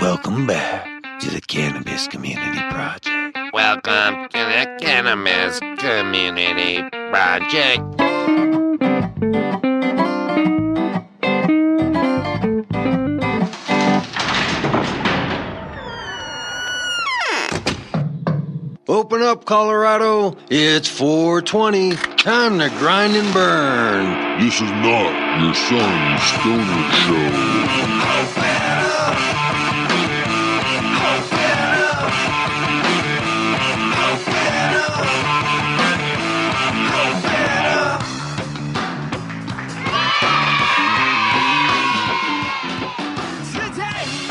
Welcome back to the Cannabis Community Project. Welcome to the Cannabis Community Project. Open up, Colorado. It's 420. Time to grind and burn. This is not your son's stoner show.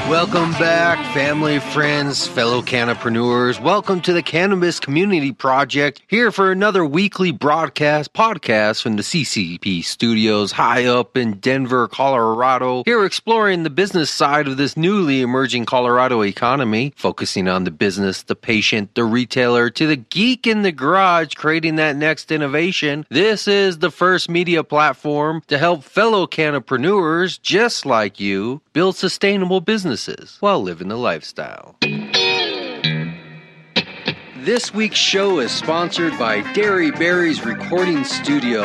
Welcome back, family, friends, fellow cannapreneurs. Welcome to the Cannabis Community Project, here for another weekly podcast from the CCP studios high up in Denver, Colorado. Here exploring the business side of this newly emerging Colorado economy, focusing on the business, the patient, the retailer, to the geek in the garage, creating that next innovation. This is the first media platform to help fellow cannapreneurs just like you build sustainable businesses while living the lifestyle. This week's show is sponsored by Dairy Berry's Recording Studio.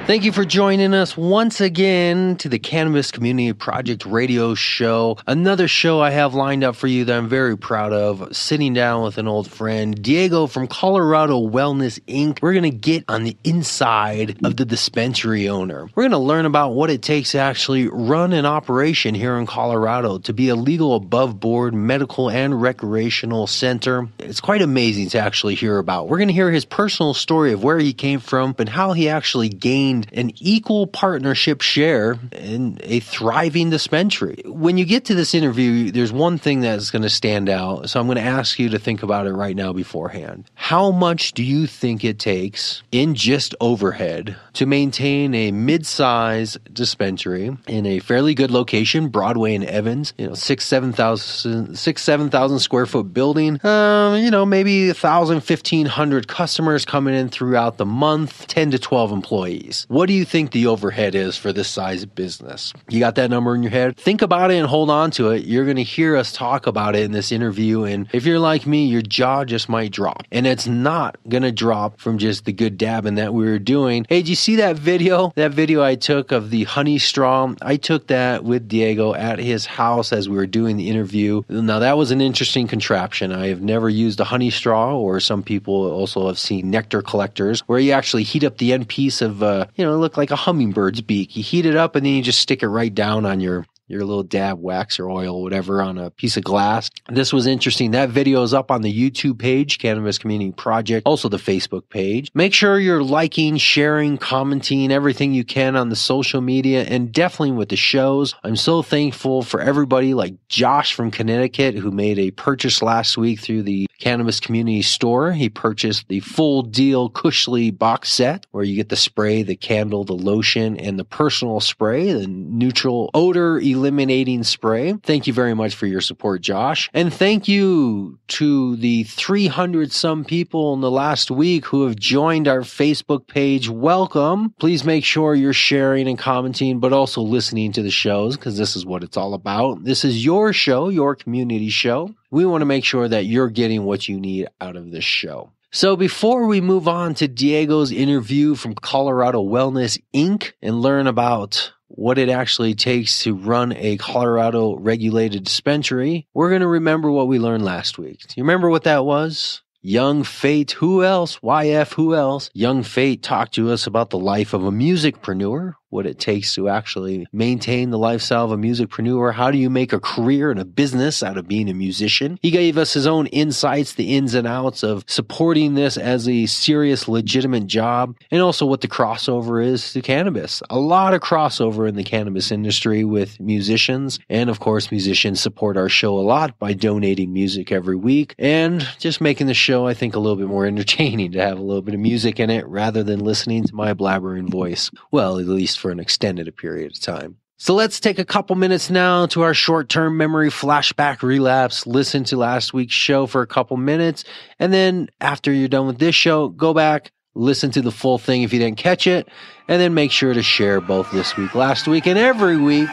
Thank you for joining us once again to the Cannabis Community Project radio show. Another show I have lined up for you that I'm very proud of. Sitting down with an old friend, Diego from Colorado Wellness Inc. We're going to get on the inside of the dispensary owner. We're going to learn about what it takes to actually run an operation here in Colorado, to be a legal above board medical and recreational center. It's quite amazing to actually hear about. We're going to hear his personal story of where he came from and how he actually gained an equal partnership share in a thriving dispensary. When you get to this interview, there's one thing that's going to stand out. So I'm going to ask you to think about it right now beforehand. How much do you think it takes in just overhead to maintain a mid-size dispensary in a fairly good location, Broadway and Evans, 7,000 square foot building, maybe 1,000, 1,500 customers coming in throughout the month, 10 to 12 employees. What do you think the overhead is for this size of business? You got that number in your head? Think about it and hold on to it. You're going to hear us talk about it in this interview. And if you're like me, your jaw just might drop. And it's not going to drop from just the good dabbing that we were doing. Hey, did you see that video? That video I took of the honey straw? I took that with Diego at his house as we were doing the interview. Now, that was an interesting contraption. I have never used a honey straw, or some people also have seen nectar collectors, where you actually heat up the end piece of it looked like a hummingbird's beak. You heat it up and then you just stick it right down on your little dab wax or oil, whatever, on a piece of glass. This was interesting. That video is up on the YouTube page, Cannabis Community Project, also the Facebook page. Make sure you're liking, sharing, commenting, everything you can on the social media, and definitely with the shows. I'm so thankful for everybody like Josh from Connecticut, who made a purchase last week through the Cannabis Community Store. He purchased the full deal Cushly box set, where you get the spray, the candle, the lotion, and the personal spray, the neutral odor eliminating spray. Thank you very much for your support, Josh. And thank you to the 300 some people in the last week who have joined our Facebook page. Welcome. Please make sure you're sharing and commenting, but also listening to the shows, because this is what it's all about. This is your show, your community show. We want to make sure that you're getting what you need out of this show. So before we move on to Diego's interview from Colorado Wellness Inc. and learn about what it actually takes to run a Colorado regulated dispensary, we're going to remember what we learned last week. Do you remember what that was? Young Fate, who else? YF, who else? Young Fate talked to us about the life of a musicpreneur, what it takes to actually maintain the lifestyle of a musicpreneur. How do you make a career and a business out of being a musician? He gave us his own insights, the ins and outs of supporting this as a serious, legitimate job, and also what the crossover is to cannabis. A lot of crossover in the cannabis industry with musicians, and of course, musicians support our show a lot by donating music every week, and just making the show, I think, a little bit more entertaining to have a little bit of music in it rather than listening to my blabbering voice. Well, at least for an extended period of time. So let's take a couple minutes now to our short-term memory flashback relapse. Listen to last week's show for a couple minutes. And then after you're done with this show, go back, Listen to the full thing if you didn't catch it, and then make sure to share both this week, last week, and every week.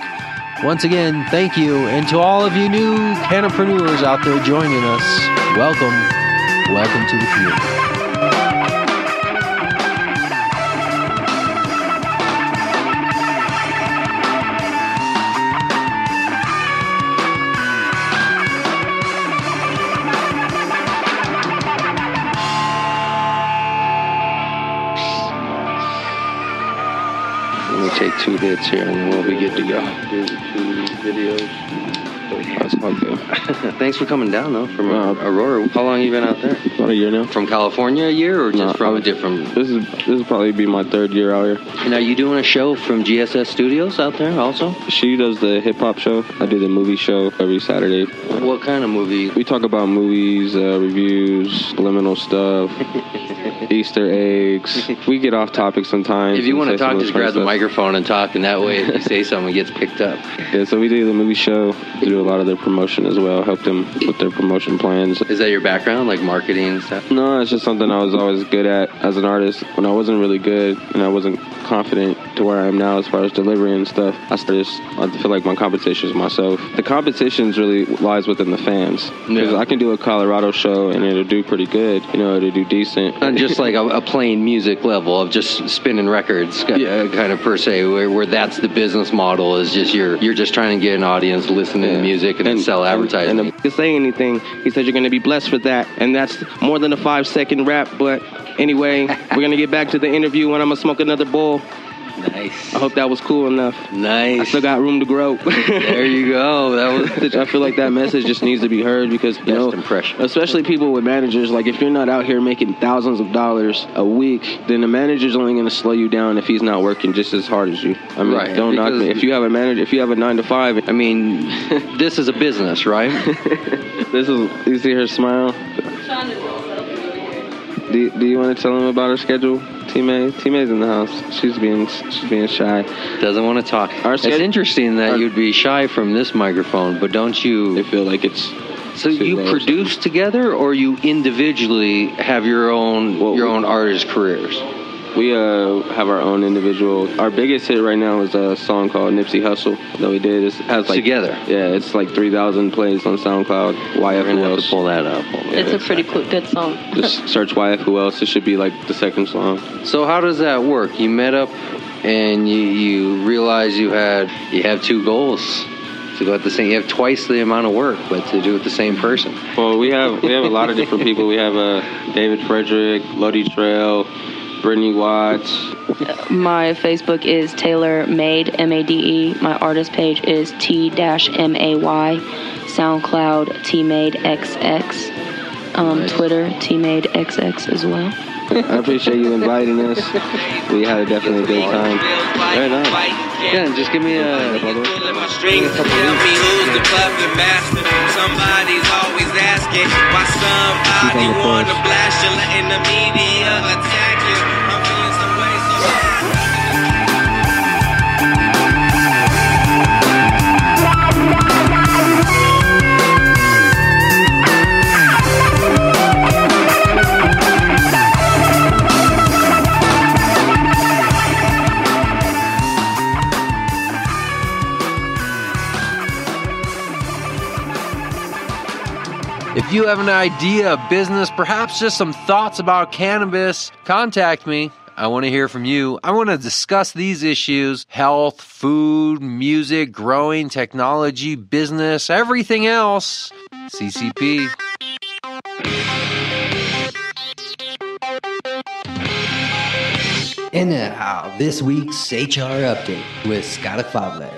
Once again, thank you. And to all of you new cannapreneurs out there joining us, welcome. Welcome to the community. Take 2 hits here and then we'll be good to go. Do 2 videos. That's okay. Thanks for coming down though from Aurora. How long have you been out there? About a year now. From California a year or just from a different? This is probably be my 3rd year out here. And are you doing a show from GSS Studios out there also? She does the hip hop show. I do the movie show every Saturday. What kind of movie? We talk about movies, reviews, subliminal stuff. Easter eggs. We get off topic sometimes. If you want to talk, just grab the microphone and talk, and that way if you say something, it gets picked up. Yeah, so we do the movie show. We do a lot of their promotion as well, help them with their promotion plans. Is that your background, like marketing and stuff? No, it's just something I was always good at as an artist. When I wasn't really good and I wasn't confident to where I am now as far as delivery and stuff, I feel like my competition is myself. The competition really lies within the fans. Because I can do a Colorado show and it'll do pretty good. You know, it'll do decent. And just like a plain music level of just spinning records, kind of per se, where that's the business model is just you're just trying to get an audience listening to music and then sell advertising. And to say anything, he said you're going to be blessed with that, and that's more than a 5-second rap. But anyway, we're going to get back to the interview when I'm going to smoke another bowl. Nice. I hope that was cool enough. Nice. I still got room to grow. There you go. That was. I feel like that message just needs to be heard because, you know, impression. Especially people with managers, like if you're not out here making thousands of dollars a week, then the manager's only going to slow you down if he's not working just as hard as you. I mean, don't knock me. If you have a manager, if you have a 9 to 5, I mean, this is a business, right? You see her smile? Do you want to tell him about her schedule? T-May's in the house. She's being shy. Doesn't want to talk. It's interesting that you'd be shy from this microphone, but don't you? They feel like it's. So you produce together, or you individually have your own artist careers? We have our own individual. Our biggest hit right now is a song called Nipsey Hussle that we did. It has like together. Yeah, it's like 3,000 plays on SoundCloud. We're gonna have to pull that up. It's a pretty good song. Just search YF Who Else. It should be like the second song. So how does that work? You met up and you realize you have 2 goals. To go at the same, you have twice the amount of work, but to do it the same person. Well, we have a lot of different people. We have David Frederick, Lodi Trail, Brittany Watts. My Facebook is Taylor Made, M-A-D-E. My artist page is T-M-A-Y. SoundCloud, T-Made XX. Nice. Twitter, T-Made XX as well. I appreciate you inviting us. We had definitely a good time. Very nice. Yeah, just give me a Tell me who's the puppet master. Somebody's always asking why somebody wanna blast you, letting the media attack you. I'm feeling some way If you have an idea, a business, perhaps just some thoughts about cannabis, contact me. I want to hear from you. I want to discuss these issues: health, food, music, growing, technology, business, everything else. CCP. And now, this week's HR Update with Scott Fable.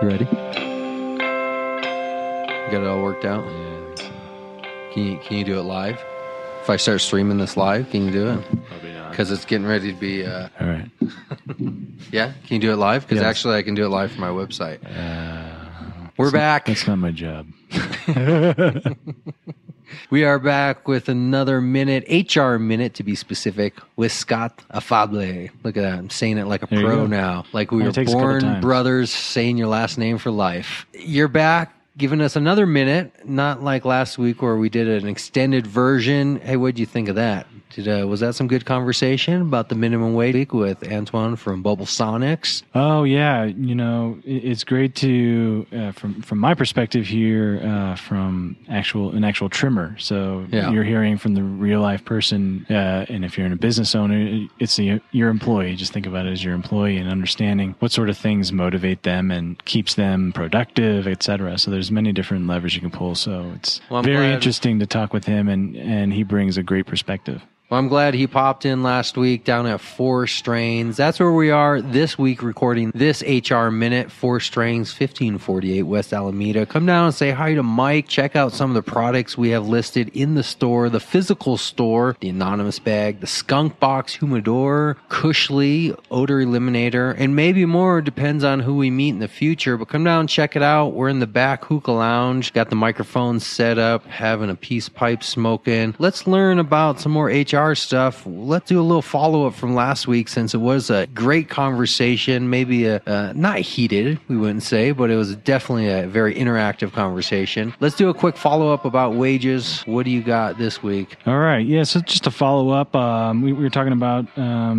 You ready? Got it all worked out? Can you do it live? If I start streaming this live, can you do it? Probably not. Because it's getting ready to be... All right. Yeah? Can you do it live? Because Yes. actually I can do it live from my website. We're back. That's not my job. We are back with another minute, HR minute to be specific, with Scott Afable. Look at that. I'm saying it like a pro now. Like we were born brothers, saying your last name for life. You're back, giving us another minute, not like last week where we did an extended version. Hey, what'd you think of that? Was that some good conversation about the minimum wage with Antoine from Bubble Sonics? Oh yeah, it's great to from my perspective here, from an actual trimmer. So you're hearing from the real life person, and if you're a business owner, it's your employee. Just think about it as your employee and understanding what sort of things motivate them and keeps them productive, etc. So there's many different levers you can pull. So it's very interesting to talk with him, and he brings a great perspective. Well, I'm glad he popped in last week down at 4 Strains. That's where we are this week recording this HR Minute, 4 Strains, 1548 West Alameda. Come down and say hi to Mike. Check out some of the products we have listed in the store, the physical store, the anonymous bag, the skunk box humidor, Cushly, odor eliminator, and maybe more. Depends on who we meet in the future. But come down and check it out. We're in the back hookah lounge. Got the microphones set up, having a peace pipe smoking. Let's learn about some more HR stuff. Let's do a little follow-up from last week, since it was a great conversation, maybe not heated, we wouldn't say, but it was definitely a very interactive conversation. Let's do a quick follow-up about wages. What do you got this week? All right. Yeah, so just to follow up, we were talking about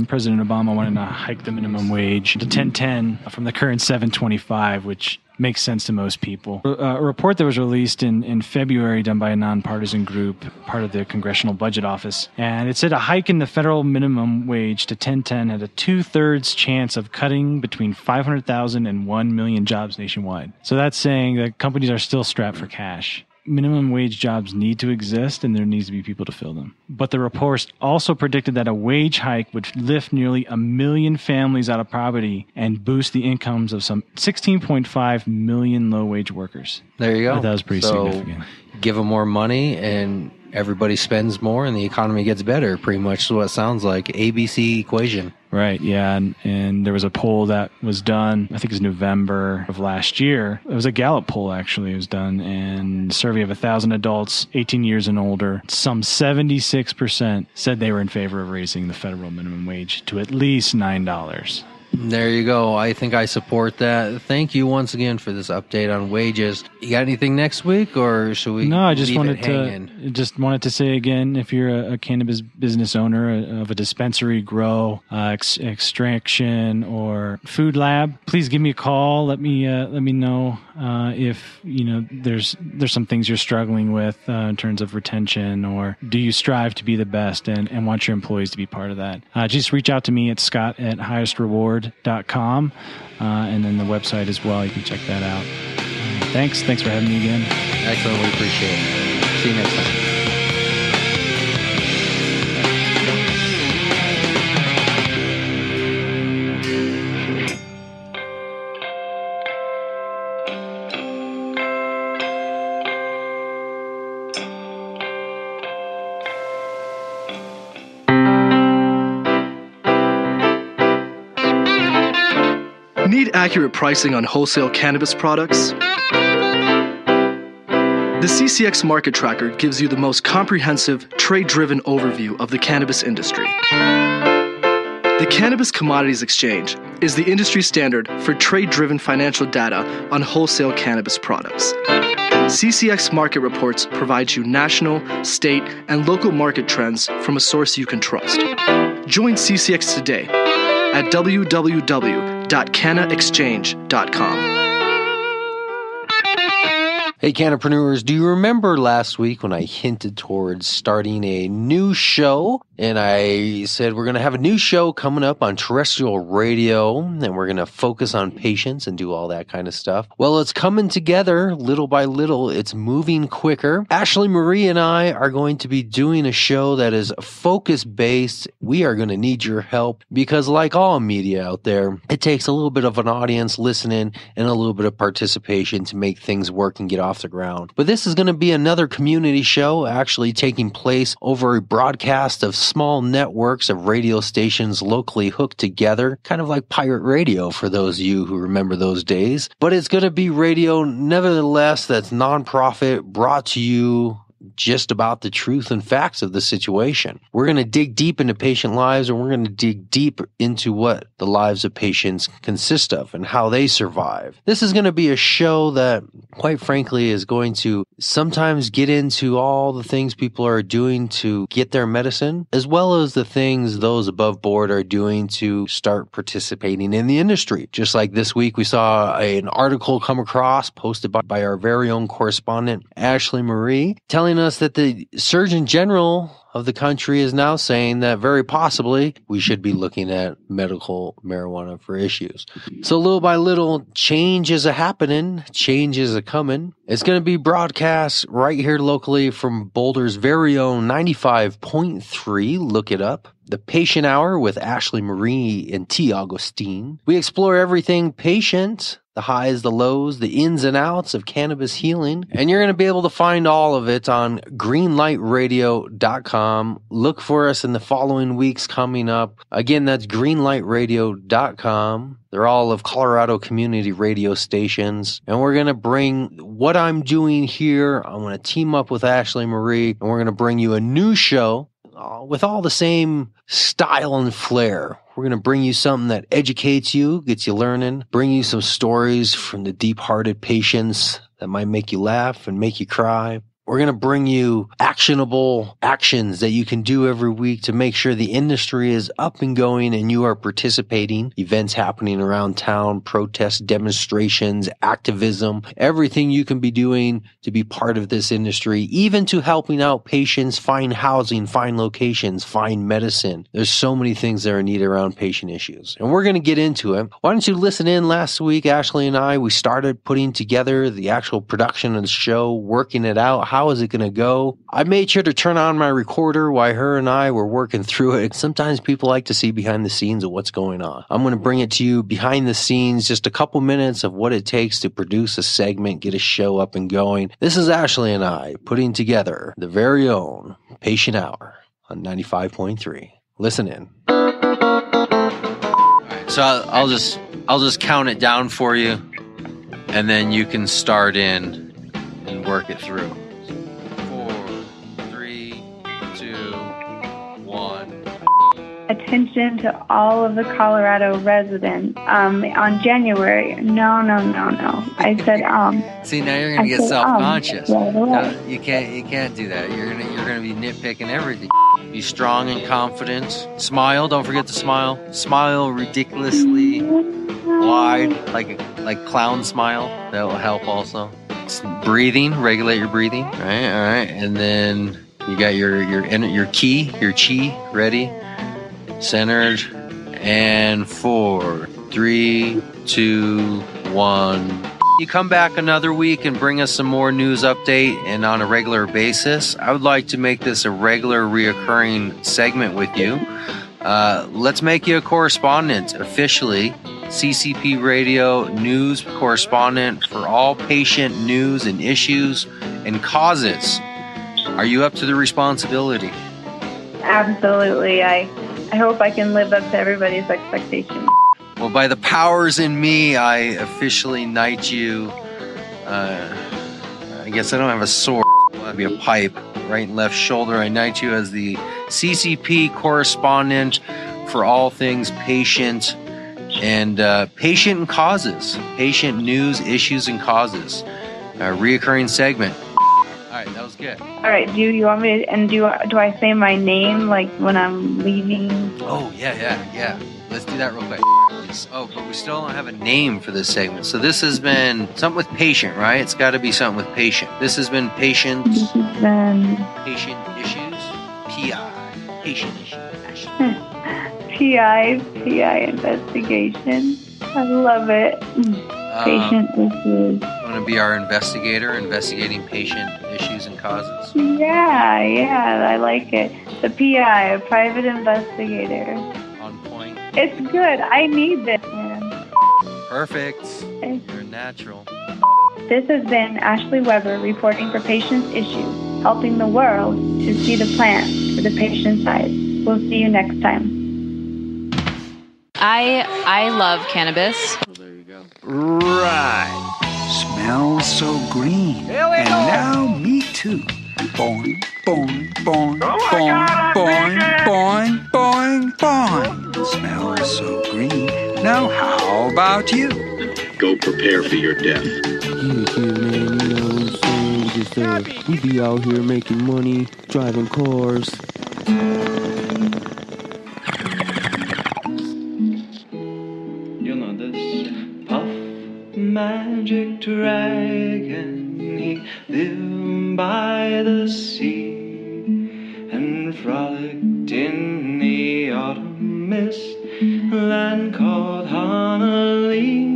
President Obama wanting to hike the minimum wage to $10.10 from the current $7.25, which makes sense to most people. A report that was released in February done by a nonpartisan group, part of the Congressional Budget Office, and it said a hike in the federal minimum wage to $10.10 had a 2/3 chance of cutting between 500,000 and 1 million jobs nationwide. So that's saying that companies are still strapped for cash. Minimum wage jobs need to exist, and there needs to be people to fill them. But the report also predicted that a wage hike would lift nearly 1 million families out of poverty and boost the incomes of some 16.5 million low-wage workers. There you go. That was pretty significant. Give them more money, and everybody spends more, and the economy gets better. Pretty much what it sounds like. ABC equation. Right, yeah, and there was a poll that was done, I think it was November of last year. It was a Gallup poll, actually, it was done, and a survey of 1,000 adults, 18 years and older. Some 76% said they were in favor of raising the federal minimum wage to at least $9. There you go. I think I support that. Thank you once again for this update on wages. You got anything next week, or should we? No, I just wanted to say again, if you're a cannabis business owner of a dispensary, grow, extraction, or food lab, please give me a call. Let me know if there's some things you're struggling with in terms of retention, or do you strive to be the best and want your employees to be part of that? Just reach out to me at scott@highesteReward.com, and then the website as well. You can check that out. Thanks for having me again. Excellent. We appreciate it. See you next time. Need accurate pricing on wholesale cannabis products? The CCX Market Tracker gives you the most comprehensive, trade-driven overview of the cannabis industry. The Cannabis Commodities Exchange is the industry standard for trade-driven financial data on wholesale cannabis products. CCX Market Reports provide you national, state, and local market trends from a source you can trust. Join CCX today at www.cannaexchange.com. Hey, Cannapreneurs, do you remember last week when I hinted towards starting a new show? And I said we're going to have a new show coming up on terrestrial radio, and we're going to focus on patients and do all that kind of stuff. Well, it's coming together little by little. It's moving quicker. Ashley Marie and I are going to be doing a show that is focus-based. We are going to need your help because, like all media out there, it takes a little bit of an audience listening and a little bit of participation to make things work and get off the ground. But this is going to be another community show actually taking place over a broadcast of small networks of radio stations locally hooked together, kind of like pirate radio for those of you who remember those days. But it's going to be radio, nevertheless, that's nonprofit, brought to you just about the truth and facts of the situation. We're going to dig deep into patient lives, and we're going to dig deep into what the lives of patients consist of and how they survive. This is going to be a show that, quite frankly, is going to sometimes get into all the things people are doing to get their medicine, as well as the things those above board are doing to start participating in the industry. Just like this week, we saw an article come across, posted by our very own correspondent, Ashley Marie, telling us that the Surgeon General of the country is now saying that very possibly we should be looking at medical marijuana for issues. So little by little, change is a happening, change is a coming. It's going to be broadcast right here locally from Boulder's very own 95.3. Look it up. The Patient Hour with Ashley Marie and T. Augustine. We explore everything patient, the highs, the lows, the ins and outs of cannabis healing. And you're going to be able to find all of it on greenlightradio.com. Look for us in the following weeks coming up. Again, that's greenlightradio.com. They're all of Colorado community radio stations. And we're going to bring what I'm doing here. I'm going to team up with Ashley Marie, and we're going to bring you a new show with all the same style and flair. We're going to bring you something that educates you, gets you learning, bring you some stories from the deep-hearted patients that might make you laugh and make you cry. We're going to bring you actionable actions that you can do every week to make sure the industry is up and going and you are participating. Events happening around town, protests, demonstrations, activism, everything you can be doing to be part of this industry, even to helping out patients find housing, find locations, find medicine. There's so many things that are needed around patient issues. And we're going to get into it. Why don't you listen in? Last week, Ashley and I, we started putting together the actual production of the show, working it out. How is it going to go? I made sure to turn on my recorder while her and I were working through it. Sometimes people like to see behind the scenes of what's going on. I'm going to bring it to you behind the scenes, just a couple minutes of what it takes to produce a segment, get a show up and going. This is Ashley and I putting together the very own Patient Hour on 95.3. Listen in. All right, so I'll just count it down for you, and then you can start in and work it through. 1. Attention to all of the Colorado residents. On January, no. I said See, now you're gonna get self-conscious. No, you can't do that. You're gonna be nitpicking everything. Be strong and confident. Smile. Don't forget to smile. Smile ridiculously wide, like clown smile. That will help also. Breathing. Regulate your breathing. All right, and then. You got your chi ready, centered, and 4, 3, 2, 1. You come back another week and bring us some more news update and on a regular basis. I would like to make this a regular reoccurring segment with you. Let's make you a correspondent officially. CCP Radio news correspondent for all patient news and issues and causes. Are you up to the responsibility? Absolutely. I hope I can live up to everybody's expectations. Well, by the powers in me, I officially knight you. I guess I don't have a sword. It'll be a pipe. Right and left shoulder. I knight you as the CCP correspondent for all things patient and patient and causes. Patient news, issues, and causes. A reoccurring segment. All right, that was good. All right, do you want me to, and do I say my name like when I'm leaving? Oh, yeah. Let's do that real quick. Oh, but we still don't have a name for this segment. So this has been something with patient, right? It's got to be something with patient. This has been patient. This has been patient issues. PI. Patient issues. PI investigation. I love it. Patient issues. Want to be our investigator, investigating patient issues and causes? Yeah, I like it. The PI, a private investigator. On point. It's good. I need this, man. Perfect. You're natural. This has been Ashley Weber reporting for Patients Issues, helping the world to see the plant for the patient side. We'll see you next time. I love cannabis. Right. Smells so green. And now me too. Boing, boing, boing, boing, boing, boing, boing, boing. Smells so green. Now how about you? Go prepare for your death. Yeah, man, you know what I'm saying? Just, we be out here making money, driving cars. You'll know this. Puff, magic dragon, he lived by the sea and frolicked in the autumn mist, land called Honolulu.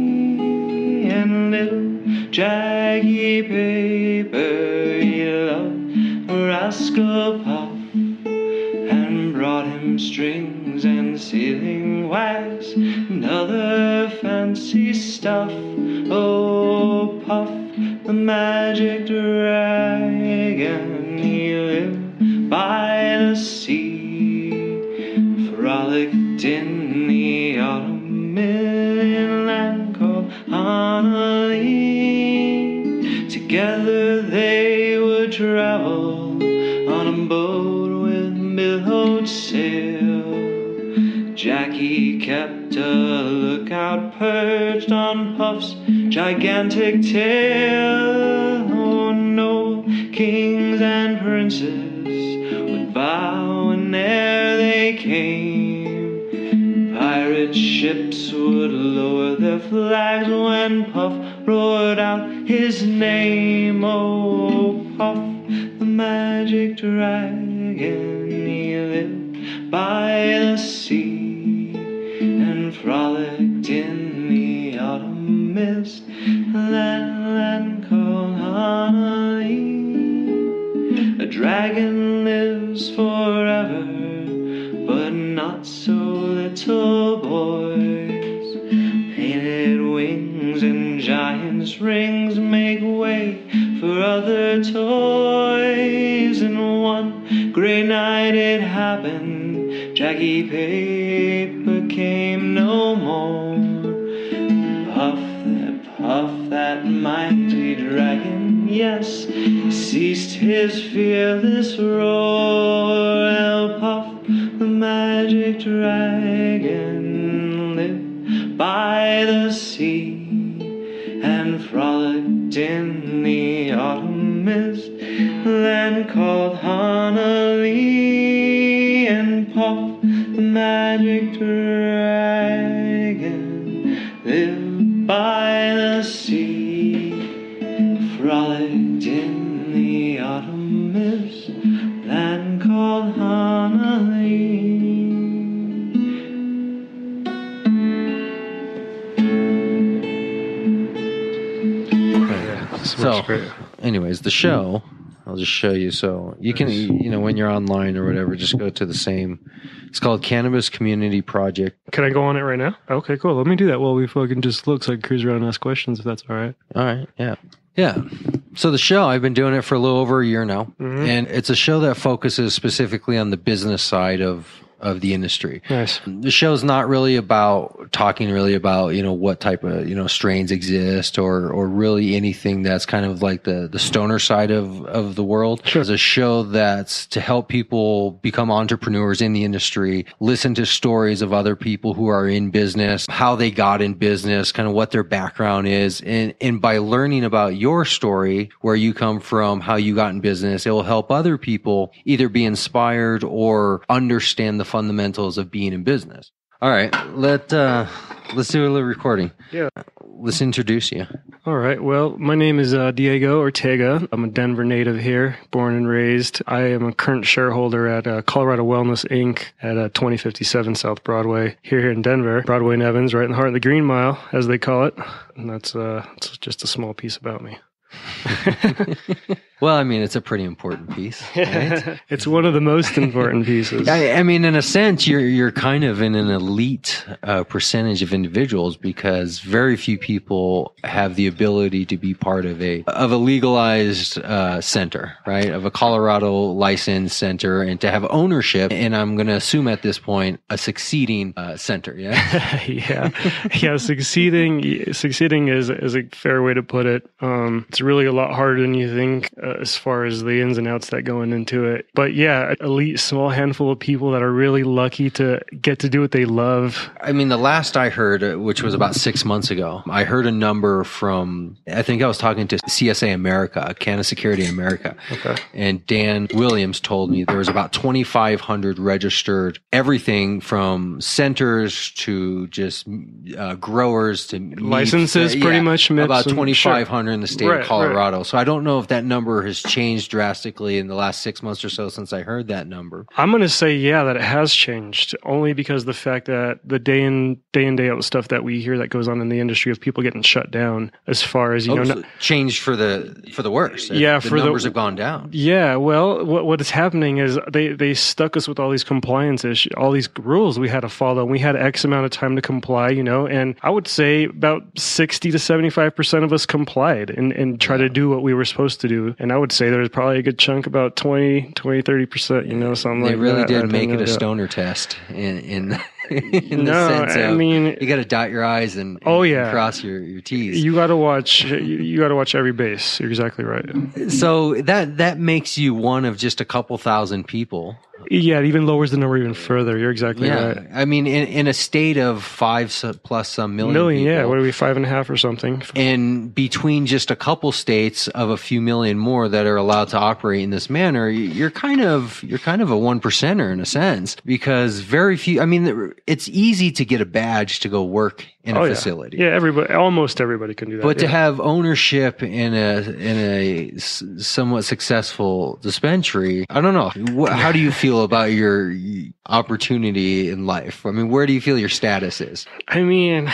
And little Jaggy Paper, he loved Rascal Puff and brought him strings and sealing wax and other fancy stuff. Oh, Puff, the magic dragon, he lived by the sea, frolicked in the autumn in land called Honolulu. Together they would travel on a boat with billowed sail. Jackie kept a lookout perched on Puff's gigantic tail. Oh no, kings and princes would bow whene'er they came. Pirate ships would lower their flags when Puff roared out his name. Oh, Puff, the magic dragon, he lived by the sea and frolicked in the autumn mist, land called Honolulu. A dragon lives forever, but not so little boys. Painted wings and giant's rings make way for other toys. And one great night it happened, Jackie Paper came no more. Puff, that mighty dragon, yes, ceased his fearless roar. El Puff, the magic dragon, lived by the sea and frolicked in the autumn mist, land called Honolulu. And Puff, the magic dragon, lived by the sea, frolicked in the autumn mist, land called Honolulu. So, anyways, the show, I'll just show you. So you can, when you're online or whatever, just go to the same. It's called Cannabis Community Project. Can I go on it right now? Okay, cool. Let me do that while we fucking just look so I can cruise around and ask questions if that's all right. All right, yeah. Yeah. So the show, I've been doing it for a little over a year now. Mm-hmm. And it's a show that focuses specifically on the business side of the industry. Nice. The show's not really talking about, what type of, strains exist or really anything that's kind of like the stoner side of the world. Sure. It's a show that's to help people become entrepreneurs in the industry, listen to stories of other people who are in business, how they got in business, kind of what their background is. And by learning about your story, where you come from, how you got in business, it will help other people either be inspired or understand the fundamentals of being in business. All right, let's do a little recording. Yeah. Let's introduce you. All right. Well, my name is Diego Ortega. I'm a Denver native here, born and raised. I am a current shareholder at Colorado Wellness Inc. at 2057 South Broadway here in Denver. Broadway and Evans, right in the heart of the Green Mile, as they call it. And that's just a small piece about me. Well, I mean, it's a pretty important piece. Right? It's one of the most important pieces. I mean, in a sense, you're kind of in an elite percentage of individuals because very few people have the ability to be part of a legalized center, right? Of a Colorado licensed center, and to have ownership. And I'm going to assume at this point a succeeding center. Yeah, yeah. Succeeding is a fair way to put it. It's really a lot harder than you think as far as the ins and outs that go into it. But yeah, elite, small handful of people that are really lucky to get to do what they love. I mean, the last I heard, which was about 6 months ago, I heard a number from, I think I was talking to CSA America, Canada Security America. Okay. And Dan Williams told me there was about 2,500 registered, everything from centers to just growers to licenses, pretty much. About 2,500 in the state of Colorado. Right. So I don't know if that number has changed drastically in the last 6 months or so since I heard that number. I'm going to say, that it has changed, only because the fact that the day in day out stuff that we hear that goes on in the industry of people getting shut down, as far as so changed for the worse. Yeah, the numbers have gone down. Yeah, well, what is happening is they stuck us with all these compliance issues, all these rules we had to follow. We had X amount of time to comply, and I would say about 60 to 75% of us complied and try to do what we were supposed to do. And I would say there's probably a good chunk, about 30%, something like that. They really did make it a stoner test in the sense of, you got to dot your I's and cross your T's. You got to watch. You got to watch every base. You're exactly right. So that makes you one of just a couple thousand people. Yeah, it even lowers the number even further. You're exactly right. I mean, in a state of 5 plus some million people, yeah. What are we, 5.5 or something? And between just a couple states of a few million more that are allowed to operate in this manner, you're kind of a one percenter in a sense, because very few. I mean, it's easy to get a badge to go work in a facility. Yeah, almost everybody can do that. But to have ownership in a somewhat successful dispensary, I don't know. How do you feel about your opportunity in life? I mean, where do you feel your status is? I mean,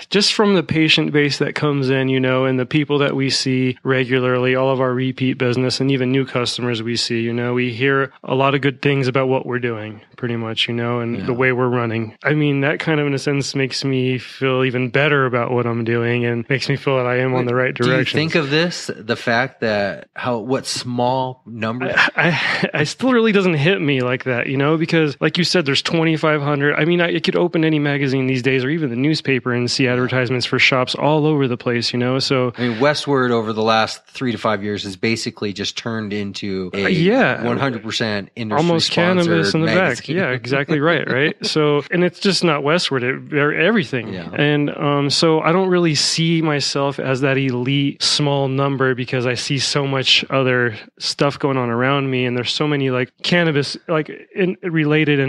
just from the patient base that comes in, and the people that we see regularly, all of our repeat business and even new customers we see, we hear a lot of good things about what we're doing, pretty much, and the way we're running. I mean, that kind of, in a sense, makes me feel even better about what I'm doing and makes me feel that I am on the right direction. Do you think of this, the fact that what small number? I still really doesn't hit me like that, because like you said, there's 2,500. I mean, I could open any magazine these days or even the newspaper and see advertisements for shops all over the place, So I mean, Westward over the last 3 to 5 years has basically just turned into a 100% industry almost cannabis in the magazine. back. Yeah, exactly right. So, and it's just not Westward; they're everything. Yeah. And so I don't really see myself as that elite small number because I see so much other stuff going on around me, and there's so many like cannabis related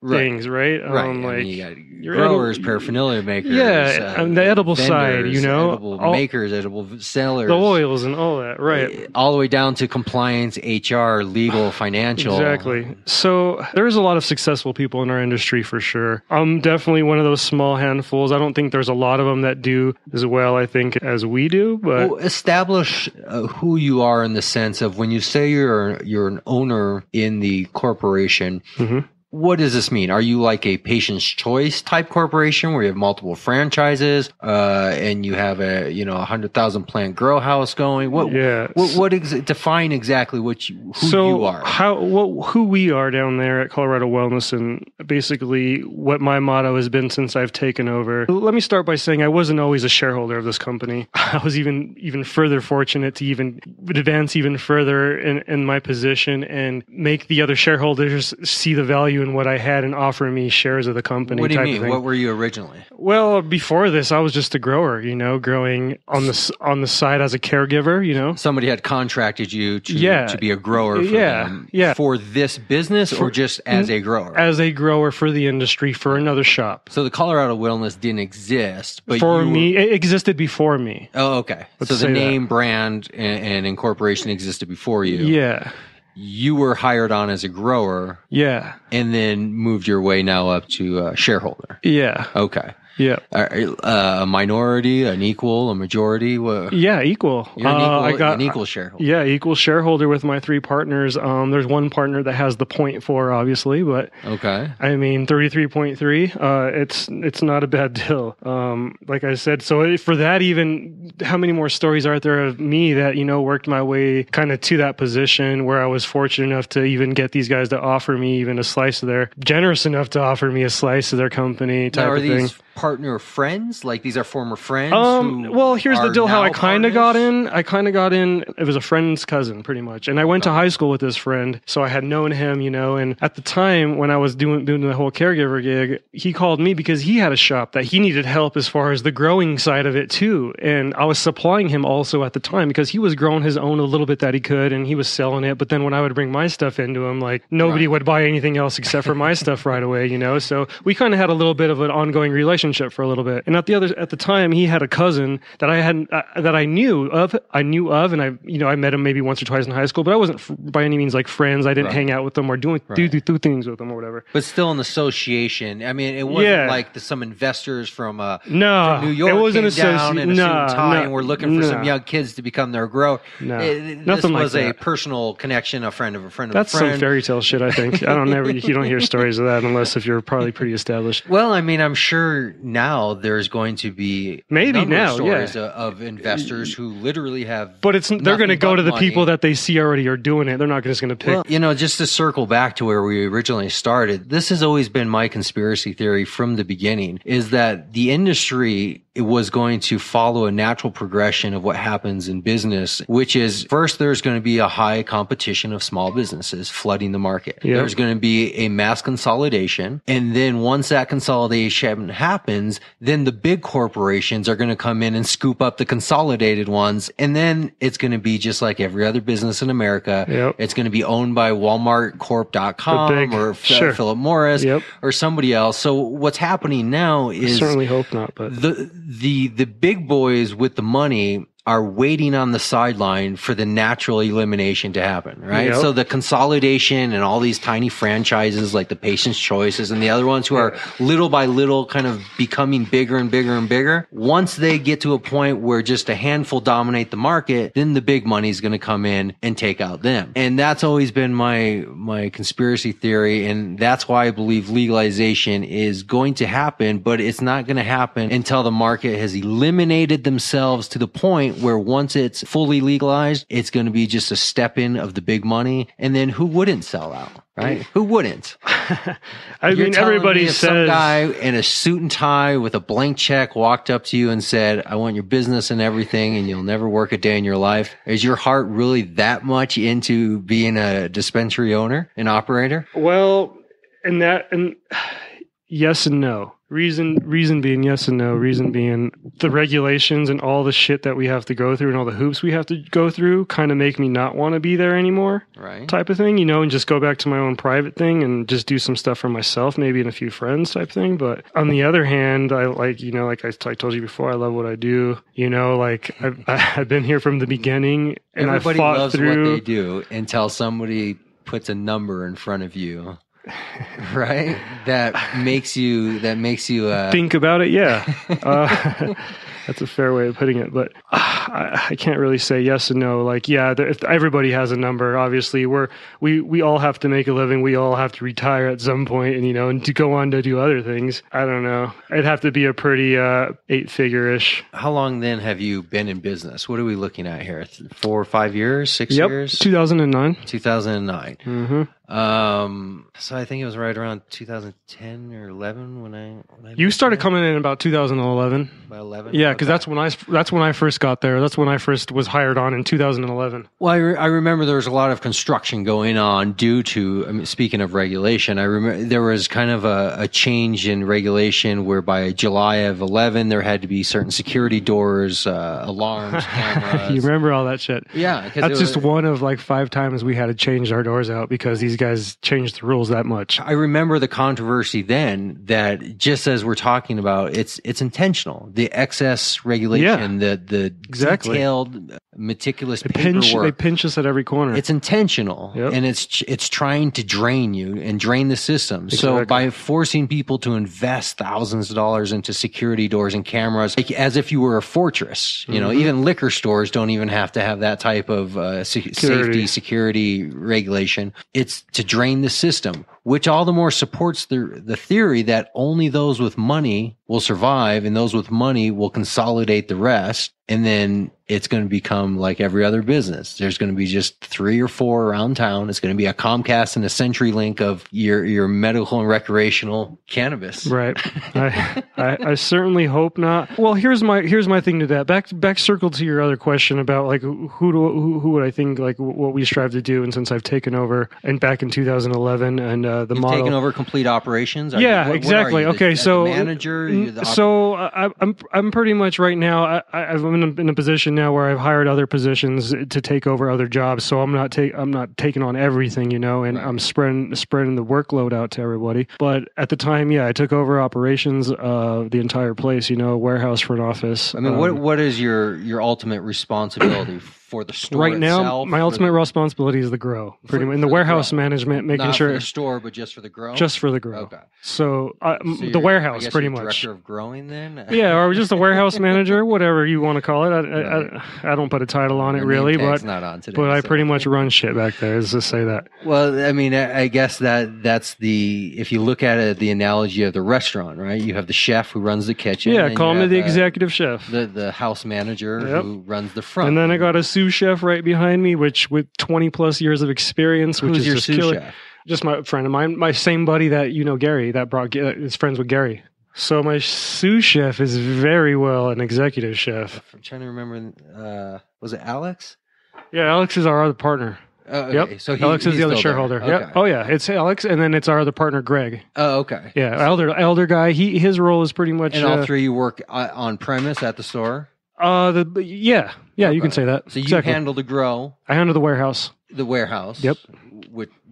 things, right? Right. I mean, you got growers, paraphernalia makers. Yeah, on the edible vendors, side, edible makers, edible sellers, the oils and all that, right? All the way down to compliance, HR, legal, financial. Exactly. So there's a lot of successful people in our industry for sure. I'm definitely one of those small handfuls. I don't think there's a lot of them that do as well, I think, as we do. But establish who you are in the sense of when you say you're an owner in the corporation. Mm-hmm. What does this mean? Are you like a Patient's Choice type corporation where you have multiple franchises, and you have a 100,000 plant grow house going? Define exactly who you are. Who we are down there at Colorado Wellness, and basically what my motto has been since I've taken over. Let me start by saying I wasn't always a shareholder of this company. I was even further fortunate to even advance even further in my position and make the other shareholders see the value in what I had and offer me shares of the company. What do you mean? What were you originally? Well, before this, I was just a grower, growing on the side as a caregiver, Somebody had contracted you to be a grower for them. Yeah. For this business or just as a grower? As a grower for the industry, for another shop. So the Colorado Wellness didn't exist, but it existed before me. Oh, okay. So the name, brand, and incorporation existed before you. Yeah. You were hired on as a grower. Yeah. And then moved your way now up to shareholder. Yeah. Okay. Yeah. A minority, an equal, a majority? Yeah, equal. You're an equal shareholder. Yeah, equal shareholder with my 3 partners. There's one partner that has the 0.4, obviously, but okay. I mean 33.3. It's not a bad deal. Like I said, so for that, even how many more stories are there of me that worked my way kind of to that position where I was fortunate enough to even get these guys to offer me even a slice of generous enough to offer me a slice of their company type now, of thing. These partner friends? Like these are former friends? Well, here's the deal how I kind of got in. It was a friend's cousin, pretty much. And I went to high school with this friend, so I had known him, and at the time when I was doing the whole caregiver gig, he called me because he had a shop that he needed help as far as the growing side of it too. And I was supplying him also at the time because he was growing his own a little bit that he could, and he was selling it. But then when I would bring my stuff into him, like nobody would buy anything else except for my stuff right away, So we kind of had a little bit of an ongoing relationship for a little bit. And at the time, he had a cousin that I knew of, and I met him maybe once or twice in high school, but I wasn't by any means like friends. I didn't hang out with them or do things with them or whatever. But still an association. I mean, it wasn't like some investors from New York it wasn't came down in a suit and tie and we're looking for some young kids to become their grower. Nothing this was like a that. Personal connection, a friend of a friend of That's a friend. some fairy tale shit, I think. You don't hear stories of that unless if you're probably pretty established. Well, I mean, I'm sure now there's going to be stories of investors who literally have. But they're going to go to the people that they see already are doing it. They're not just going to pick. Well, just to circle back to where we originally started, this has always been my conspiracy theory from the beginning: is that the industry was going to follow a natural progression of what happens in business, which is first there's going to be a high competition of small businesses flooding the market. Yep. There's going to be a mass consolidation. And then once that consolidation happens, then the big corporations are going to come in and scoop up the consolidated ones. And then it's going to be just like every other business in America. Yep. It's going to be owned by WalmartCorp.com or Philip Morris or somebody else. So what's happening now is... I certainly hope not, but... The big boys with the money are waiting on the sideline for the natural elimination to happen, right? Yep. So the consolidation and all these tiny franchises like the Patient's Choices and the other ones who are little by little kind of becoming bigger and bigger and bigger. Once they get to a point where just a handful dominate the market, then the big money is going to come in and take out them. And that's always been my conspiracy theory. And that's why I believe legalization is going to happen, but it's not going to happen until the market has eliminated themselves to the point where once it's fully legalized, it's going to be just a step in of the big money. And then who wouldn't sell out, right? Who wouldn't? I mean, everybody says some guy in a suit and tie with a blank check walked up to you and said, I want your business and everything, and you'll never work a day in your life. Is your heart really that much into being a dispensary owner and operator? Well, and yes and no. Reason being yes and no. Reason being the regulations and all the shit that we have to go through and all the hoops we have to go through kind of make me not want to be there anymore. Right. Type of thing, and just go back to my own private thing and just do some stuff for myself, maybe and a few friends type thing. But on the other hand, I like I told you before, I love what I do. I've been here from the beginning and everybody I fought loves through what they do until somebody puts a number in front of you. Right? That makes you think about it. Yeah. That's a fair way of putting it, but I can't really say yes and no. Everybody has a number. Obviously, we all have to make a living. We all have to retire at some point, and to go on to do other things. I don't know. It'd have to be a pretty 8-figure-ish. How long then have you been in business? What are we looking at here? 4 or 5 years? 6 years? 2009. 2009. Mm-hmm. So I think it was right around 2010 or 11 when I you started coming in about 2011. By 11? Yeah, because that's when I first got there. That's when I first was hired on in 2011. Well, I remember there was a lot of construction going on due to, speaking of regulation, I remember there was kind of a change in regulation where by July of 11, there had to be certain security doors, alarms, cameras. You remember all that shit? Yeah. That's just one of 5 times we had to change our doors out because these guys changed the rules that much. I remember the controversy then that just as we're talking about, it's intentional. The excess regulation, the detailed, meticulous paperwork. They pinch us at every corner. It's intentional, and it's trying to drain you and drain the system. So by forcing people to invest thousands of dollars into security doors and cameras, like as if you were a fortress, you know, even liquor stores don't even have to have that type of safety, security regulation. It's to drain the system, which all the more supports the theory that only those with money will survive and those with money will consolidate the rest. And then it's going to become like every other business. There's going to be just 3 or 4 around town. It's going to be a Comcast and a CenturyLink of your medical and recreational cannabis. Right. I certainly hope not. Well, here's my thing to that. Back circle to your other question about like who would I think like what we strive to do. And since I've taken over and back in 2011 and the You've model taken over complete operations. Exactly. Okay, so the manager. I'm pretty much right now. I'm in a position now where I've hired other positions to take over other jobs. So I'm not taking on everything, you know, and I'm spreading the workload out to everybody. But at the time, I took over operations of the entire place, you know, warehouse, front office. I mean, what is your ultimate responsibility for the store right now? itself? My ultimate responsibility is the grow, pretty much in the warehouse management, making Not sure for the store, but just for the grow. Just for the grow. Okay. So the warehouse, pretty much. Director of growing, then. Yeah, or just a warehouse manager, whatever you want to call it. I don't put a title on it really, but not on today, but I pretty much run shit back there. Let's just say that. Well, I mean, I guess that's if you look at it, the analogy of the restaurant, right? You have the chef who runs the kitchen. Yeah, call me the executive chef. The house manager who runs the front. And then I got a sous chef right behind me, which with 20 plus years of experience, which Who's is your just sous killer. chef? Just my friend of mine, my same buddy that you know, Gary, that is friends with Gary. So my sous chef is very well an executive chef. I'm trying to remember. Was it Alex? Yeah, Alex is our other partner. Oh, okay. Yep. So Alex is the other shareholder. Okay. Yep. Oh yeah, it's Alex, and then it's our other partner, Greg. Oh, okay. Yeah, elder guy. His role is pretty much. And all three you work on premise at the store. Yeah, you can say that. So you handle the grow. I handle the warehouse. The warehouse. Yep.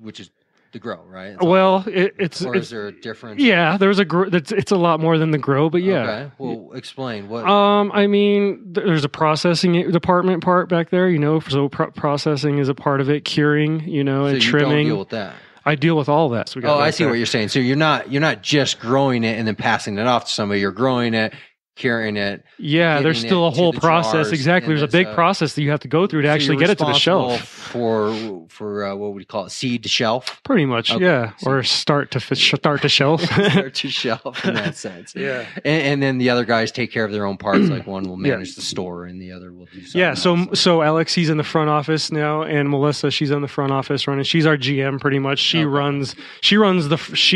Which is the grow, right? It's is there a difference? Yeah, there's a grow. It's a lot more than the grow, but yeah. Okay. Well, explain what. I mean, there's a processing department part back there, you know. So processing is a part of it, curing, you know, and you trimming. Don't deal with that. I deal with all that. So I see what you're saying. So you're not just growing it and then passing it off to somebody. You're growing it, curing it. Yeah, there's still a whole process. Exactly. There's a big process that you have to go through to actually get it to the shelf. For what would you call it? Seed to shelf? Pretty much, yeah. Or start to shelf. Start to shelf in that sense. Yeah. And then the other guys take care of their own parts. Like one will manage the store and the other will do something. Yeah, so Alex, he's in the front office now, and Melissa, she's in the front office running. She's our GM pretty much. She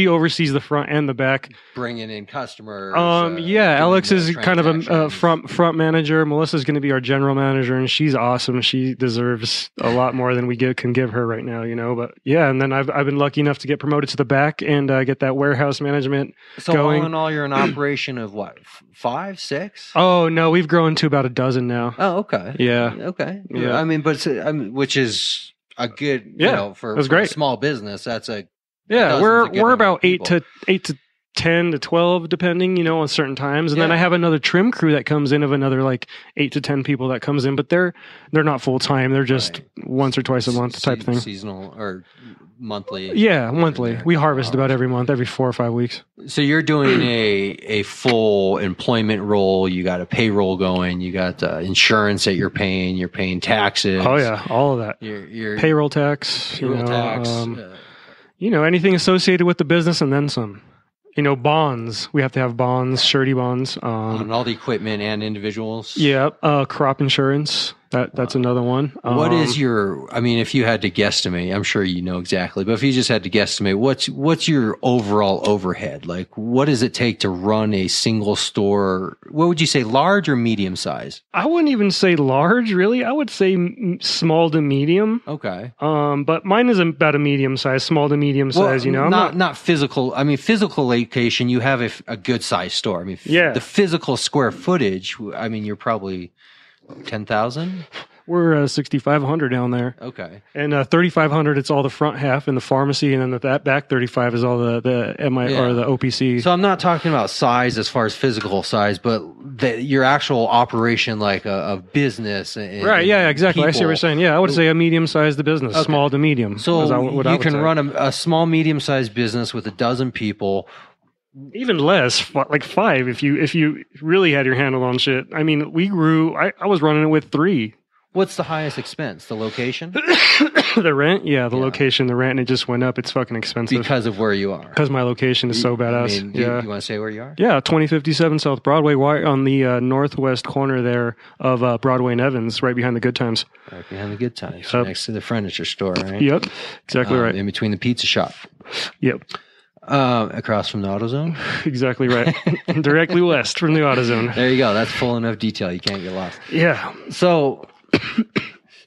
oversees the front and the back. Bringing in customers. Alex is kind of a front manager. Melissa's going to be our general manager, and she's awesome. She deserves a lot more than we can give her right now, you know. But yeah, and then I've been lucky enough to get promoted to the back and get that warehouse management going. All in all, you're an operation of what, 5, 6? Oh no, we've grown to about a dozen now. Oh, okay. Yeah. Okay. Yeah. I mean, which is a good, you know, for great. A small business. That's a we're about 8 to 10 to 12 depending, you know, on certain times, and then I have another trim crew that comes in of another like 8 to 10 people that comes in, but they're not full time. They're just once or twice a month type thing. Seasonal or monthly. Yeah, monthly. We harvest about every month, every 4 or 5 weeks. So you're doing a full employment role. You got a payroll going. You got insurance that you're paying. You're paying taxes. Oh yeah, all of that. Your payroll tax. You know, anything associated with the business and then some. You know, bonds. We have to have bonds, surety bonds. On all the equipment and individuals? Yeah. Crop insurance. That's another one. What is I mean, if you had to guesstimate, I'm sure you know exactly, but if you just had to guesstimate, what's your overall overhead? Like, what does it take to run a single store? What would you say, large or medium size? I wouldn't even say large, really. I would say small to medium. Okay. But mine is about a medium size, small to medium size, you know? Not physical. I mean, physical location, you have a good size store. I mean, the physical square footage, I mean, you're probably 10,000? We're 6,500 down there. Okay. And 3,500, it's all the front half and the pharmacy, and then that back 35 is all the MI or the OPC. So I'm not talking about size as far as physical size, but your actual operation, like a business. Right. Yeah. Exactly. I see what you're saying. Yeah, I would say a medium-sized business, small to medium. So you can run a small, medium-sized business with 12 people. Even less, like 5, if you really had your handle on shit. I mean, we grew. I was running it with 3. What's the highest expense? The location? The rent? Yeah, the location, the rent, and it just went up. It's fucking expensive. Because of where you are. Because my location is so badass. I mean, you want to say where you are? Yeah, 2057 South Broadway, on the northwest corner there of Broadway and Evans, right behind the Good Times. Right behind the Good Times, next to the furniture store, right? Yep, exactly right. In between the pizza shop. Yep. Across from the AutoZone? Exactly right. Directly west from the AutoZone. There you go. That's full enough detail. You can't get lost. Yeah. So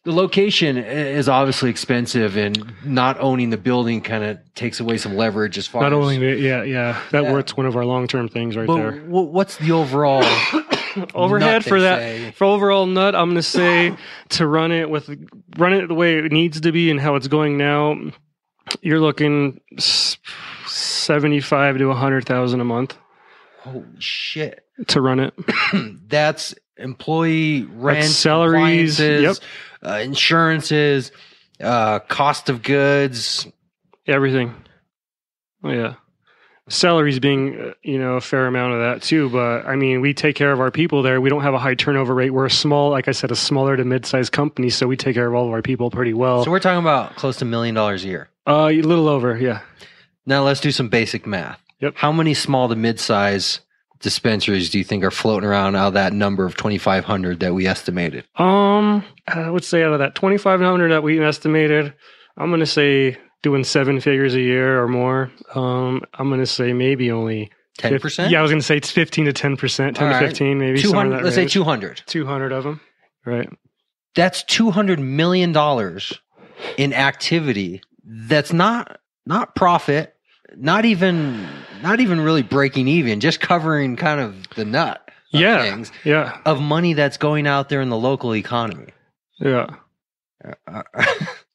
the location is obviously expensive, and not owning the building kind of takes away some leverage as far not as... only That's one of our long-term things right there. What's the overall... overhead for that? For overall nut, I'm going to say to run it the way it needs to be and how it's going now, you're looking 75 to 100,000 a month. Holy shit! To run it. That's employee rent, that's salaries, insurances, cost of goods, everything. Oh yeah, salaries being a fair amount of that too. But I mean, we take care of our people there. We don't have a high turnover rate. We're like I said, a smaller to mid-sized company, so we take care of all of our people pretty well. So we're talking about close to $1 million a year. A little over, yeah. Now let's do some basic math. Yep. How many small to mid-size dispensaries do you think are floating around out of that number of 2,500 that we estimated? I would say out of that 2,500 that we estimated, I'm going to say doing 7 figures a year or more. I'm going to say maybe only 10%. Yeah, I was going to say it's 15 to 10%, 10 to 15, maybe. 200. Let's say 200. 200 of them, right? That's $200 million in activity. That's not profit. Not even really breaking even, just covering kind of the nut of things. Yeah. Of money that's going out there in the local economy. Yeah.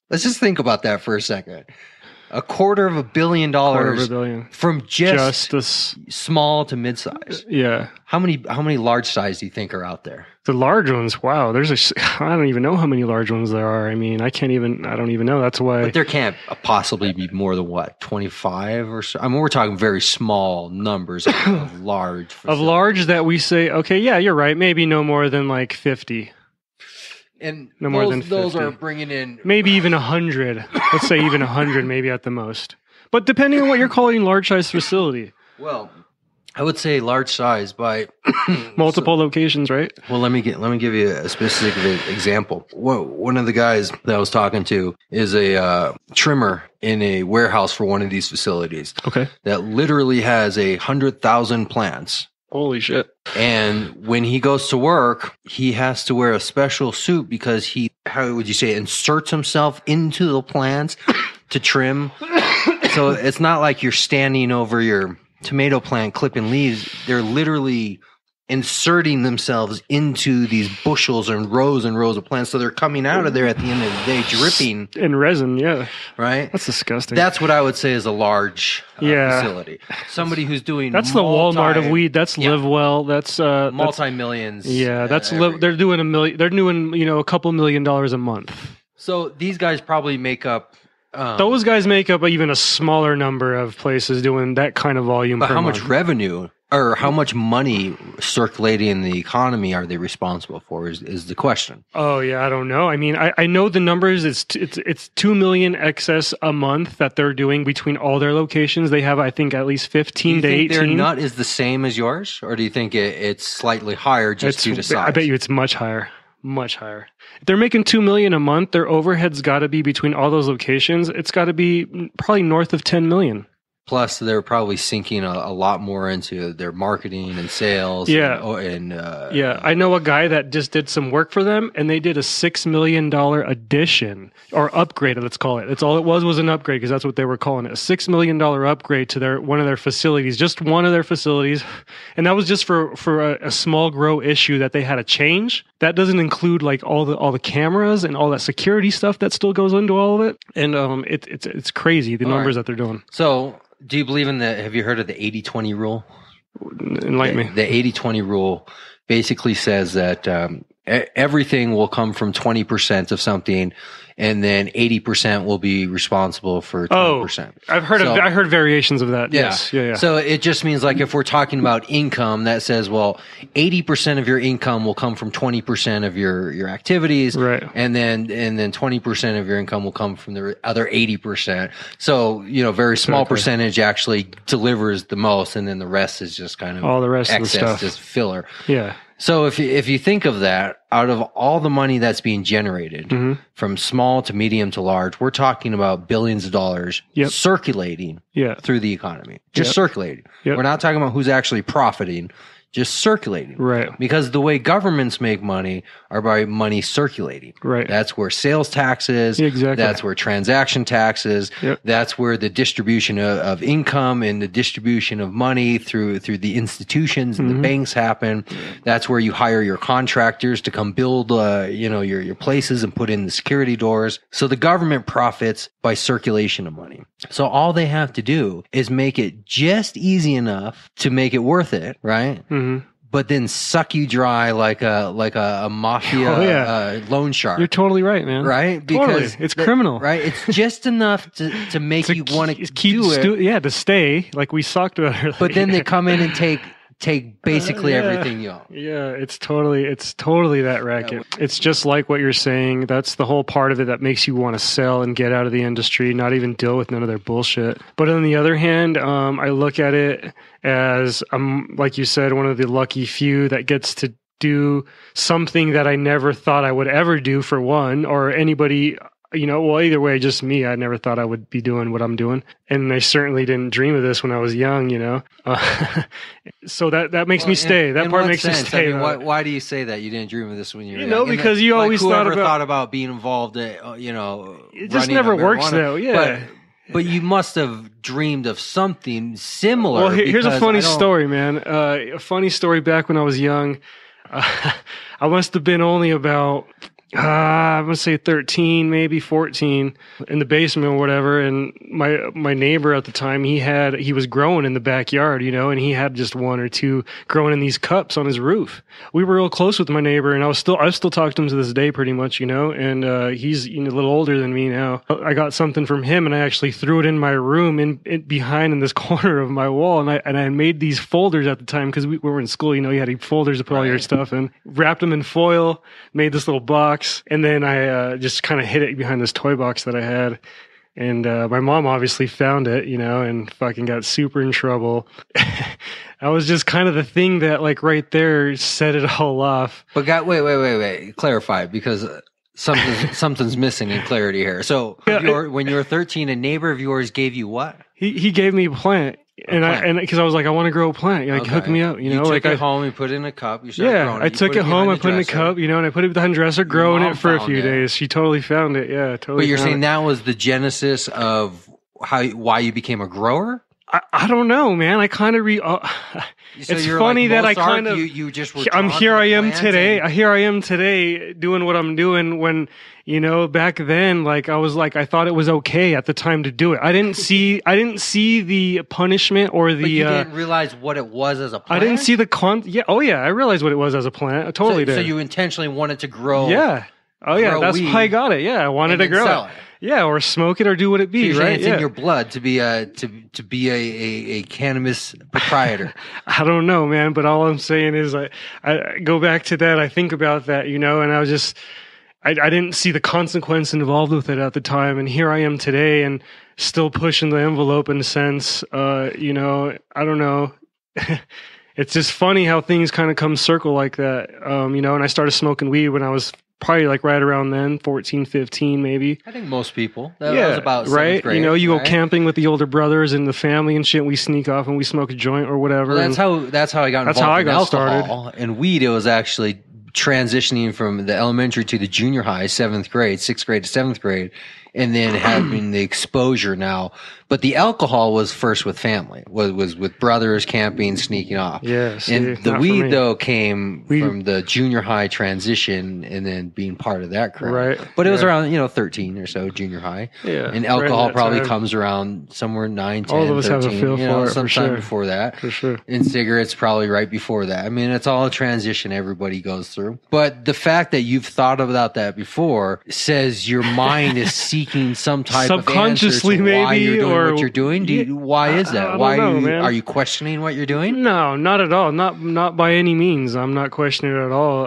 Let's just think about that for a second. $250 million from just small to mid-size. Yeah. How many large size do you think are out there? The large ones, wow. I don't even know how many large ones there are. I mean, I don't even know. That's why. But there can't possibly be more than 25 or so. I mean, we're talking very small numbers of large. Of large that we say, okay, yeah, you're right. Maybe no more than like 50. And no more than 50. Those are bringing in maybe even 100. Let's say even 100, maybe at the most. But depending on what you're calling large size facility. Well, I would say large size by multiple locations, right? Well, let me give you a specific example. One of the guys that I was talking to is a trimmer in a warehouse for one of these facilities. Okay, that literally has 100,000 plants. Holy shit. And when he goes to work, he has to wear a special suit because inserts himself into the plants to trim. So it's not like you're standing over your tomato plant clipping leaves. They're literally inserting themselves into these bushels and rows of plants. So they're coming out of there at the end of the day dripping. In resin, yeah. Right? That's disgusting. That's what I would say is a large facility. Somebody who's doing that's the Walmart of weed. That's Live Well. That's multi-millions. Yeah, they're doing $1 million. They're doing a couple $1 million a month. So these guys probably make up. Those guys make up even a smaller number of places doing that kind of volume. But per how month. much revenue or how much money circulating in the economy are they responsible for? Is the question. Oh yeah, I don't know. I mean, I know the numbers. It's 2 million excess a month that they're doing between all their locations. They have, I think, at least 15 to 18. Their nut is the same as yours, or do you think it's slightly higher just due to size? I bet you it's much higher. Much higher. If they're making $2 million a month, their overhead's got to be between all those locations. It's got to be probably north of $10 million. Plus, they're probably sinking a lot more into their marketing and sales. Yeah. Yeah. I know a guy that just did some work for them, and they did a $6 million addition or upgrade, let's call it. That's all it was an upgrade, because that's what they were calling it. A $6 million upgrade to one of their facilities, just one of their facilities. And that was just for a small grow issue that they had to change. That doesn't include like all the cameras and all that security stuff that still goes into all of it. And it's crazy, the numbers that they're doing. So, do you believe in have you heard of the 80-20 rule? Enlighten me. The 80-20 rule basically says that everything will come from 20% of something, and then 80% will be responsible for 20%. I heard variations of that. Yeah. Yes. Yeah. So it just means like if we're talking about income, that says, well, 80% of your income will come from 20% of your activities. Right. And then 20% of your income will come from the other 80%. So, very small percentage actually delivers the most, and then the rest is just kind of all the rest excess, of the stuff. just filler. Yeah. So if you think of that, out of all the money that's being generated from small to medium to large, we're talking about billions of dollars circulating through the economy, just circulating. We're not talking about who's actually profiting, just circulating. Right. Because the way governments make money are by money circulating. Right. That's where sales taxes, exactly. That's where transaction taxes, that's where the distribution of income and the distribution of money through the institutions and the banks happen. That's where you hire your contractors to come build, your places and put in the security doors. So the government profits by circulation of money. So all they have to do is make it just easy enough to make it worth it, right? But then suck you dry like a mafia loan shark. You're totally right, man. Right? Because it's criminal. Right? It's just enough to make you want to keep do it. To stay, like we talked about earlier. But then they come in and take basically everything you own. Yeah, it's totally that racket. It's just like what you're saying. That's the whole part of it that makes you want to sell and get out of the industry, not even deal with none of their bullshit. But on the other hand, I look at it as like you said, one of the lucky few that gets to do something that I never thought I would ever do, for one, or anybody. Either way, just me. I never thought I would be doing what I'm doing. And I certainly didn't dream of this when I was young, So that makes me stay. That part makes me stay. I mean, why do you say that? You didn't dream of this when you were young? Because you always thought about being involved, it just never works, though, yeah. But you must have dreamed of something similar. Well, here's a funny story, man. A funny story back when I was young. I must have been only about... I'm gonna say 13, maybe 14, in the basement or whatever. And my neighbor at the time, he was growing in the backyard, and he had just one or two growing in these cups on his roof. We were real close with my neighbor, and I still talk to him to this day, pretty much, And he's a little older than me now. I got something from him, and I actually threw it in my room, in behind in this corner of my wall. And I made these folders at the time because we were in school. You had folders to put all your stuff in. Wrapped them in foil, made this little box. And then I just kind of hid it behind this toy box that I had. And my mom obviously found it, and fucking got super in trouble. I was just kind of the thing that, like, right there set it all off. But wait. Clarify, because something's missing in clarity here. So when you were 13, a neighbor of yours gave you what? He gave me a plant. And because I was like, I want to grow a plant, hook me up, You took it home, you put it in a cup. You started growing it. I took it home, I put it in a cup, and I put it behind the dresser, growing it for a few days. She totally found it, totally. But you're saying that was the genesis of why you became a grower? I don't know, man. I kind of it's funny that I kind of you just were. Here I am today. Here I am today doing what I'm doing. When back then, like I thought it was okay at the time to do it. I didn't see the punishment or the. But you didn't realize what it was as a plant. I didn't see the I realized what it was as a plant. I totally did. So you intentionally wanted to grow. Yeah. Oh yeah, that's why I got it. Yeah, I wanted to grow it. Yeah, or smoke it, or do what it be. So right? It's in your blood to be a cannabis proprietor. I don't know, man. But all I'm saying is, I go back to that. I think about that, and I was just, I didn't see the consequence involved with it at the time, and here I am today, and still pushing the envelope in a sense. I don't know. It's just funny how things kind of come circle like that. And I started smoking weed when I was probably like right around then, 14, 15 maybe. I think most people. That was about seventh right. grade, you know, you right? go camping with the older brothers and the family and shit. We sneak off and we smoke a joint or whatever. Well, that's how I got involved in alcohol. Started. And weed, it was actually transitioning from the elementary to the junior high, 7th grade, 6th grade to 7th grade, and then having the exposure now. But the alcohol was first with family, was with brothers, camping, sneaking off. Yeah, and the weed, though, came from the junior high transition and then being part of that crowd. Right. But it was around, 13 or so, junior high. Yeah. And alcohol right probably time. comes around somewhere 9, 10, All of us 13. have a feel for it, sometime for sure. before that. For sure. And cigarettes probably right before that. I mean, it's all a transition everybody goes through. But the fact that you've thought about that before says your mind is seeking some type of subconsciously answer to why maybe, you're doing or what you're doing. Why is that? I Why don't know, are you questioning what you're doing? No, not at all. Not by any means. I'm not questioning it at all.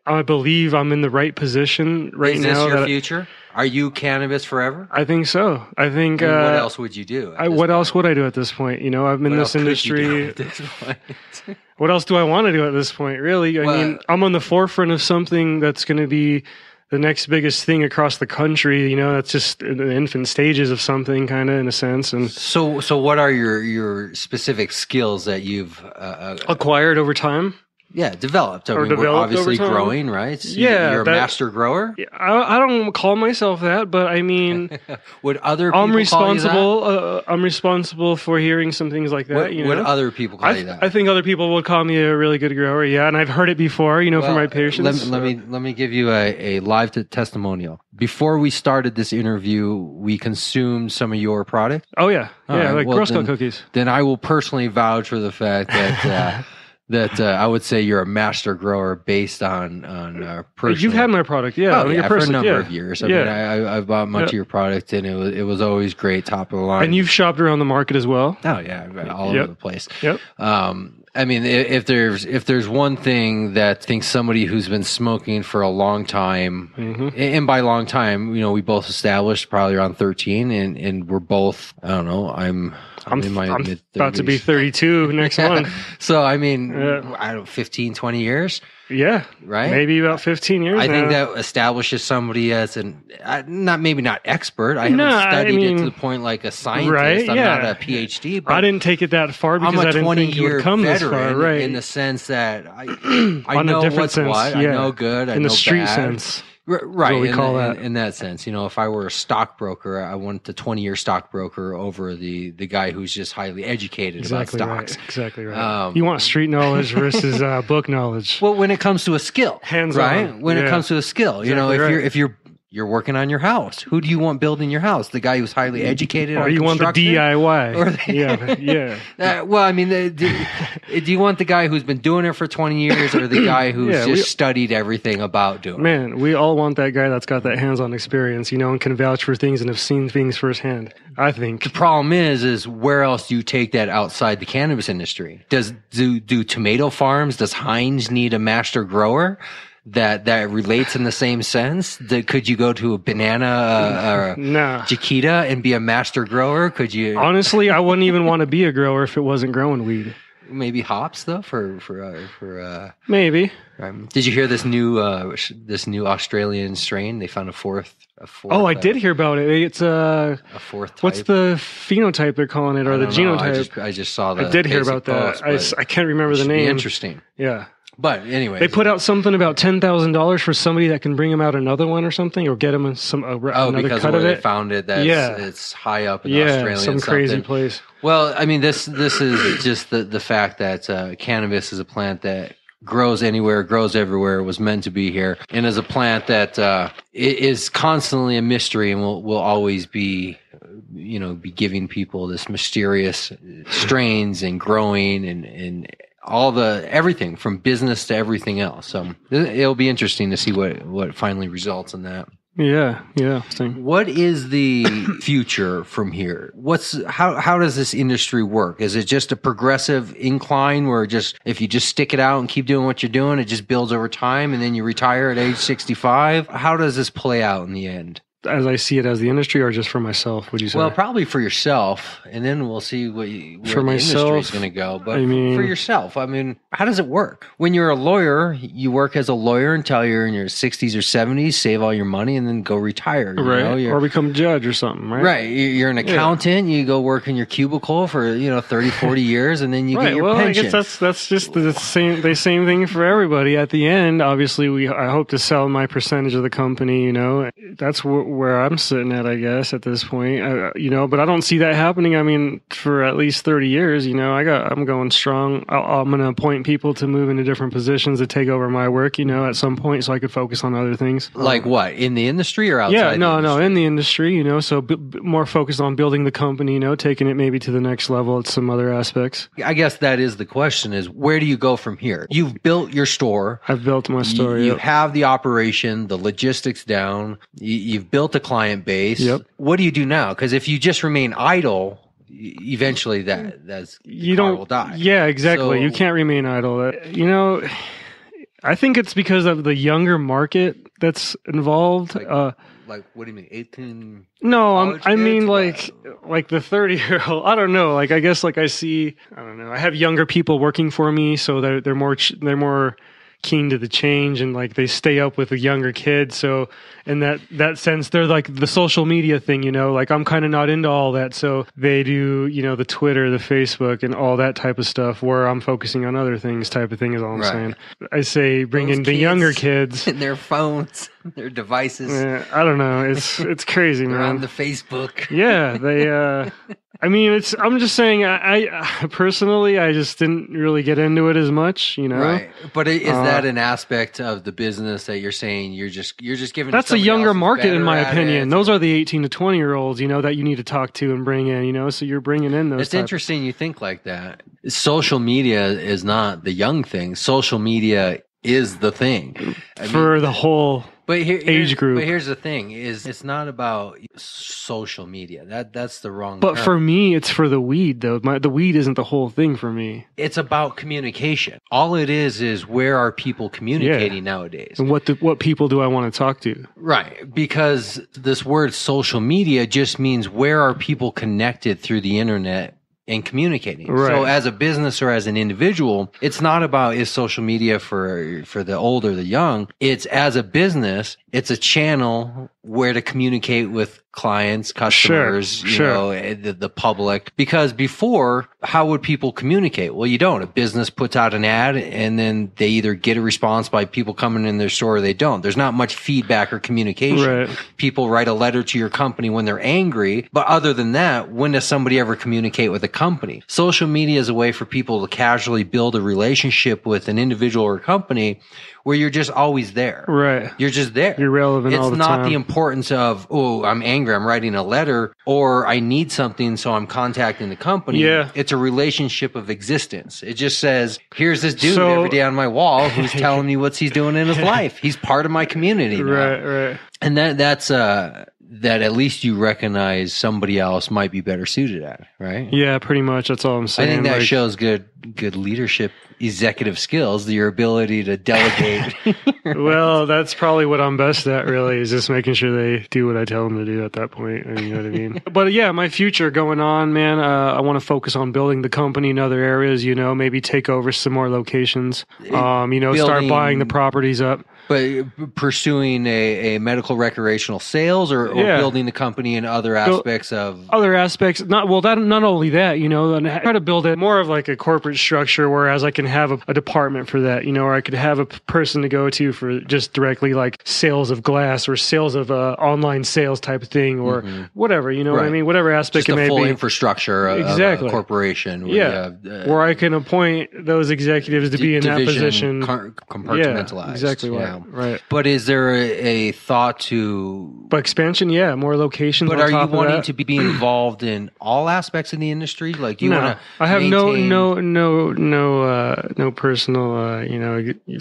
I believe I'm in the right position right now. Is this your future? Are you cannabis forever? I think so. I think. And what else would you do? What else would I do at this point? You know, I'm in this industry. What else do I want to do at this point? Really, I mean, I'm on the forefront of something that's going to be the next biggest thing across the country. You know, that's just in the infant stages of something, kind of in a sense. And so what are your specific skills that you've acquired over time? Yeah, developed. I mean, we're obviously growing, right? So you're a master grower. I don't call myself that, but I mean, would other people I'm responsible. call you that? I'm responsible for hearing some things like that. Would other people call you that? I think other people would call me a really good grower. Yeah, and I've heard it before. From my patients. Let me give you a live testimonial. Before we started this interview, we consumed some of your product. Oh yeah, All right, Girl Scout cookies. Then I will personally vouch for the fact that. That I would say you're a master grower based on personal. You've had my product, yeah. For a number of years. I mean, I've bought much of your product, and it was always great, top of the line. And you've shopped around the market as well. Oh yeah, all over the place. Yep. I mean, if there's one thing that I think somebody who's been smoking for a long time, and by long time, we both established probably around 13, and we're both, I don't know, I'm in my mid-30s. About to be 32 next month. So, I mean, I don't know, 15, 20 years? Yeah. Right? Maybe about 15 years I now. think that establishes somebody as maybe not expert. I haven't studied it to the point like a scientist. Right? I'm not a PhD. But I didn't take it that far because I didn't think it would come this far. Right. In the sense that I On know a different what's sense, what. yeah. I know good. I in know the street bad. sense. Right, what we call that. In that sense, if I were a stockbroker, I want the 20-year stockbroker over the guy who's just highly educated about stocks. Right. Exactly right. You want street knowledge versus book knowledge. Well, when it comes to a skill, hands right? on. When it comes to a skill, Exactly if you're working on your house, who do you want building your house? The guy who's highly educated, or on you want the DIY? Yeah. Well, I mean, do you want the guy who's been doing it for 20 years, or the guy who's studied everything about doing it? Man, we all want that guy that's got that hands-on experience, and can vouch for things and have seen things firsthand. I think the problem is where else do you take that outside the cannabis industry? Do tomato farms? Does Heinz need a master grower? That relates in the same sense? Could you go to a banana or Chiquita and be a master grower? Could you? Honestly, I wouldn't even want to be a grower if it wasn't growing weed. Maybe hops though for maybe. Did you hear this new Australian strain? They found a fourth. Oh, I did hear about it. It's a fourth type. What's the phenotype they're calling it, or the genotype? I just saw that. I did hear about that. I can't remember the name. Interesting. Yeah. But anyway, they put out something about $10,000 for somebody that can bring them out another one or something, or get them another because cut of of where it. they found it. It's high up in Australia. Some crazy place. Well, I mean, this is just the fact that cannabis is a plant that grows anywhere, grows everywhere, was meant to be here, and is a plant that is constantly a mystery, and will always be be giving people this mysterious strains and growing and all everything from business to everything else. So it'll be interesting to see what finally results in that. Yeah. What is the future from here? How does this industry work? Is it just a progressive incline where if you just stick it out and keep doing what you're doing, it just builds over time and then you retire at age 65? How does this play out in the end? as I see it as the industry, or just for myself? Would you say? Well, probably for yourself, and then we'll see where for the myself, industry is going to go. But I mean, for yourself, I mean, how does it work? When you're a lawyer, you work as a lawyer until you're in your 60s or 70s, save all your money, and then go retire. Right, or become a judge or something, right? Right. You're an accountant. You go work in your cubicle for 30, 40 years, and then you get your pension. I guess that's just the same thing for everybody. At the end, obviously, I hope to sell my percentage of the company. That's where I'm sitting at, I guess, at this point. But I don't see that happening. I mean, for at least 30 years, I'm going strong. I'm going to appoint people to move into different positions to take over my work, at some point, so I could focus on other things. Like what? In the industry or outside? Yeah, no, in the industry, so more focused on building the company, taking it maybe to the next level at some other aspects. I guess that is the question: is where do you go from here? You've built your store. I've built my store. You have the operation, the logistics down. You've built a client base. Yep. What do you do now? Because if you just remain idle, eventually that's the car will die. Yeah, exactly. So, you can't remain idle. I think it's because of the younger market that's involved. Like what do you mean? 18? No, I mean like the 30-year-old. I don't know. I guess I see. I don't know. I have younger people working for me, so they're more keen to the change, and they stay up with the younger kids. So in that sense, they're like the social media thing, I'm kind of not into all that. So they do, the Twitter, the Facebook, and all that type of stuff, where I'm focusing on other things type of thing is all I'm saying. I say bring in the younger kids. And their phones, their devices. I don't know. It's crazy, man. On the Facebook. Yeah, they... I'm just saying, I personally, I just didn't really get into it as much, Right. But is that an aspect of the business that you're saying you're just giving? That's a younger market, in my opinion. Those are the 18 to 20-year-olds, that you need to talk to and bring in, so you're bringing in those. It's interesting you think like that. Social media is not the young thing. Social media is the thing. The whole... age group. But here's the thing: is it's not about social media. That's the wrong. But term. For me, it's for the weed, though. The weed isn't the whole thing for me. It's about communication. All it is where are people communicating nowadays, and what people do I want to talk to? Right, because this word social media just means where are people connected through the internet and communicating. Right. So as a business or as an individual, it's not about is social media for the old or the young. It's as a business, it's a channel where to communicate with clients, customers, the public. Because before, how would people communicate? Well, you don't. A business puts out an ad and then they either get a response by people coming in their store or they don't. There's not much feedback or communication. Right. People write a letter to your company when they're angry. But other than that, when does somebody ever communicate with a company? Social media is a way for people to casually build a relationship with an individual or company where you're just always there. Right. You're just there. You're relevant all the time. It's not the importance of, I'm angry, I'm writing a letter, or I need something, so I'm contacting the company. Yeah. It's a relationship of existence. It just says, here's this dude every day on my wall who's telling me what he's doing in his life. He's part of my community now. Right. And that's that at least you recognize somebody else might be better suited at, right? Yeah, pretty much. That's all I'm saying. I think that shows good leadership, executive skills, your ability to delegate. Well, that's probably what I'm best at, really, is just making sure they do what I tell them to do at that point. You know what I mean? But yeah, my future going on, man, I want to focus on building the company in other areas, maybe take over some more locations, start buying the properties up. But pursuing a medical recreational sales or building the company in other aspects of... Other aspects. Not only that, and I try to build it more of like a corporate structure, whereas I can have a department for that, or I could have a person to go to for just directly like sales of glass or sales of online sales type of thing or whatever, what I mean? Whatever aspect just it may be. Just the full infrastructure of a corporation. Where I can appoint those executives to be in that position. Compartmentalized. Yeah, exactly right. But is there a thought to... But expansion, more locations. But are you wanting to be involved in all aspects of the industry? Like, do you want to I have no personal,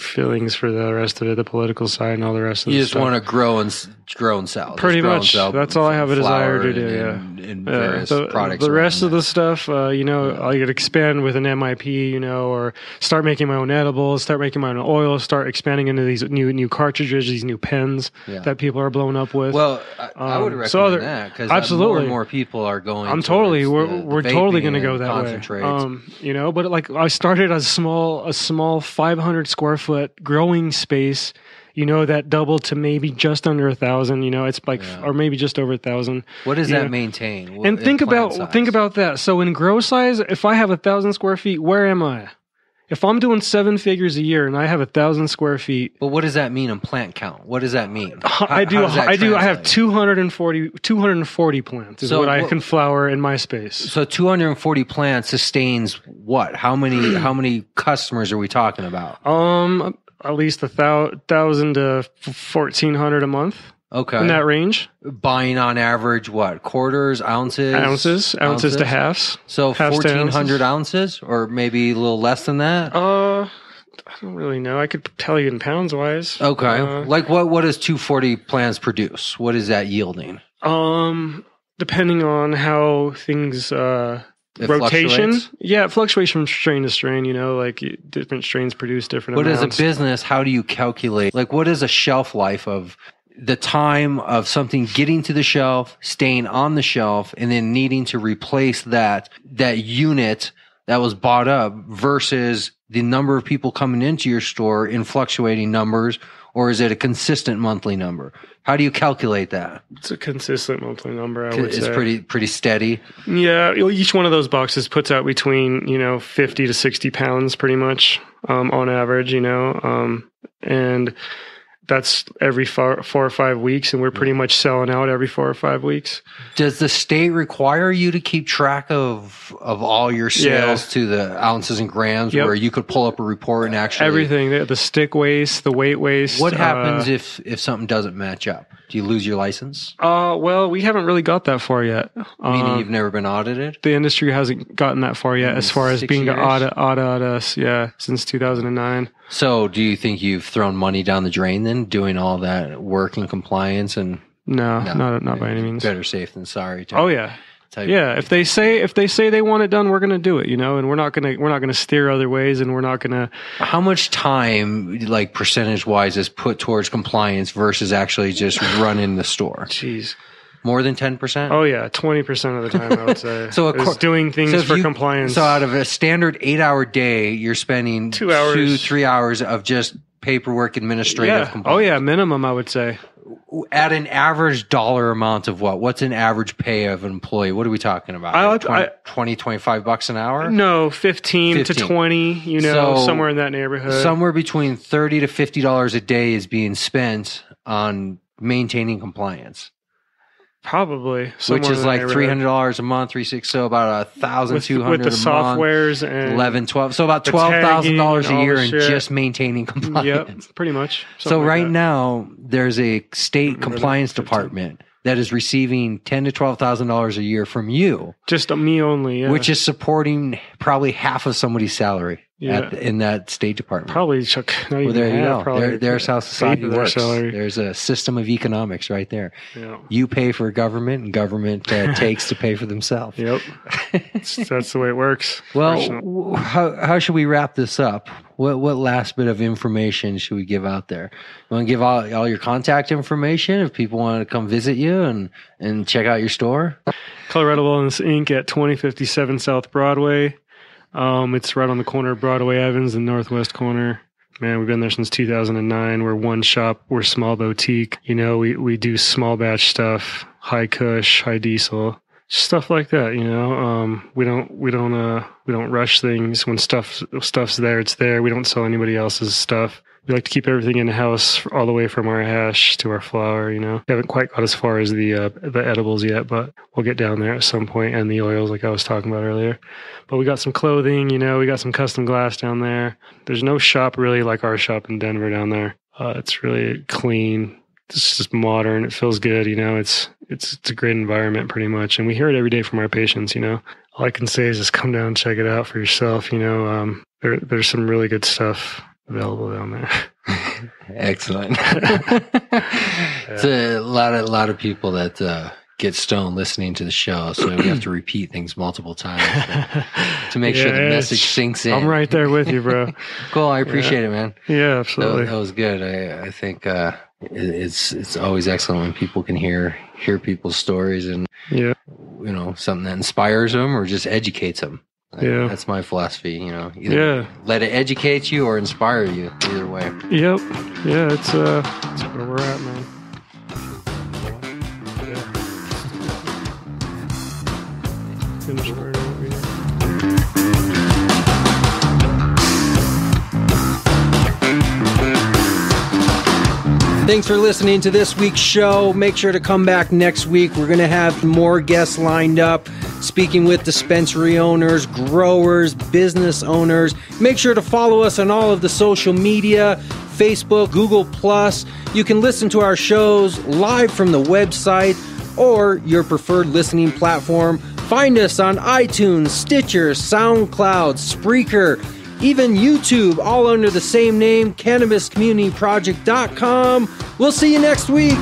feelings for the rest of it, the political side and all the rest of it. You just want to grow and sell. Pretty much. That's all I have a desire to do, and various products. The rest of the stuff, I could expand with an MIP, or start making my own edibles, start making my own oil, start expanding into these new cartridges, these new pens that people are blowing up with. Well, I would recommend that because more and more people are going. We're totally going to go that way. But like I started a small 500 square foot growing space. That doubled to maybe just under 1,000. It's like, or maybe just over 1,000. What does that maintain? And think about that. So in grow size, if I have 1,000 square feet, where am I? If I'm doing 7 figures a year and I have 1,000 square feet, but what does that mean in plant count? What does that mean? I have 240 plants is what I can flower in my space. So 240 plants sustains what? How many customers are we talking about? At least 1,000 to 1,400 a month. Okay. In that range. Buying on average, what? Quarters, ounces? Ounces to halves. So 1,400 ounces, or maybe a little less than that? I don't really know. I could tell you in pounds wise. Okay. Like what does 240 plants produce? What is that yielding? Depending on how things rotation. It fluctuates from strain to strain, like different strains produce different amounts. But as a business, how do you calculate, like what is a shelf life of the time of something getting to the shelf, staying on the shelf, and then needing to replace that unit that was bought up versus the number of people coming into your store in fluctuating numbers, or is it a consistent monthly number? How do you calculate that? It's a consistent monthly number, I would say. It's pretty steady. Yeah, each one of those boxes puts out between 50 to 60 pounds, pretty much on average. And that's every 4 or 5 weeks, and we're pretty much selling out every 4 or 5 weeks. Does the state require you to keep track of all your sales to the ounces and grams, where you could pull up a report and actually everything, the stick waste, the weight waste? What happens if something doesn't match up? Do you lose your license? Well, we haven't really got that far yet. Meaning you've never been audited? The industry hasn't gotten that far yet, as far as being to audit us. Yeah, since 2009. So, do you think you've thrown money down the drain then, doing all that work and compliance? And no, not by any means. Better safe than sorry. If they say they want it done, we're going to do it, and we're not going to steer other ways, and we're not going to. How much time, like percentage wise, is put towards compliance versus actually just running the store? Jeez. More than 10%? Oh yeah, 20% of the time I would say. So doing things for compliance. So out of a standard 8-hour day, you're spending 2 hours, 3 hours of just paperwork, administrative compliance. Oh yeah, minimum I would say. At an average dollar amount of what? What's an average pay of an employee? What are we talking about? 20, $25 an hour? No, 15 to 20, somewhere in that neighborhood. Somewhere between $30 to $50 a day is being spent on maintaining compliance. Probably, which is like $300 a month, so about $1,200 with the softwares and 11, 12, so about $12,000 a year in just maintaining compliance. Yep, pretty much. So right now, there's a state compliance department that is receiving $10,000 to $12,000 a year from you, just me only, which is supporting probably half of somebody's salary. In that State Department. Probably, Chuck. There you go. There's how society works. There's a system of economics right there. Yeah. You pay for government, and government takes to pay for themselves. Yep. That's the way it works. Well, how should we wrap this up? What last bit of information should we give out there? You want to give all your contact information if people want to come visit you and check out your store? Colorado Wellness Inc. at 2057 South Broadway. It's right on the corner of Broadway Evans and Northwest corner. Man, we've been there since 2009. We're one shop. We're small boutique. We do small batch stuff, high kush, high diesel, stuff like that. We don't rush things. When stuff's there, it's there. We don't sell anybody else's stuff. We like to keep everything in-house, all the way from our hash to our flour, We haven't quite got as far as the edibles yet, but we'll get down there at some point, and the oils like I was talking about earlier. But we got some clothing, we got some custom glass down there. There's no shop really like our shop in Denver down there. It's really clean. It's just modern. It feels good, It's a great environment pretty much, and we hear it every day from our patients, All I can say is just come down and check it out for yourself, There's some really good stuff available down there. Excellent. It's a lot of people that get stoned listening to the show, so we have to repeat things multiple times to make sure the message sinks in. I'm right there with you, bro. Cool. I appreciate it, man. Yeah, absolutely. That was good. I think it's always excellent when people can hear people's stories and something that inspires them or just educates them. Yeah, that's my philosophy. Either let it educate you or inspire you. Either way. Yep. Yeah, it's where we're at, man. Finish burning over here. Thanks for listening to this week's show. Make sure to come back next week. We're going to have more guests lined up, speaking with dispensary owners, growers, business owners. Make sure to follow us on all of the social media, Facebook, Google+. You can listen to our shows live from the website or your preferred listening platform. Find us on iTunes, Stitcher, SoundCloud, Spreaker, even YouTube, all under the same name, CannabisCommunityProject.com. We'll see you next week.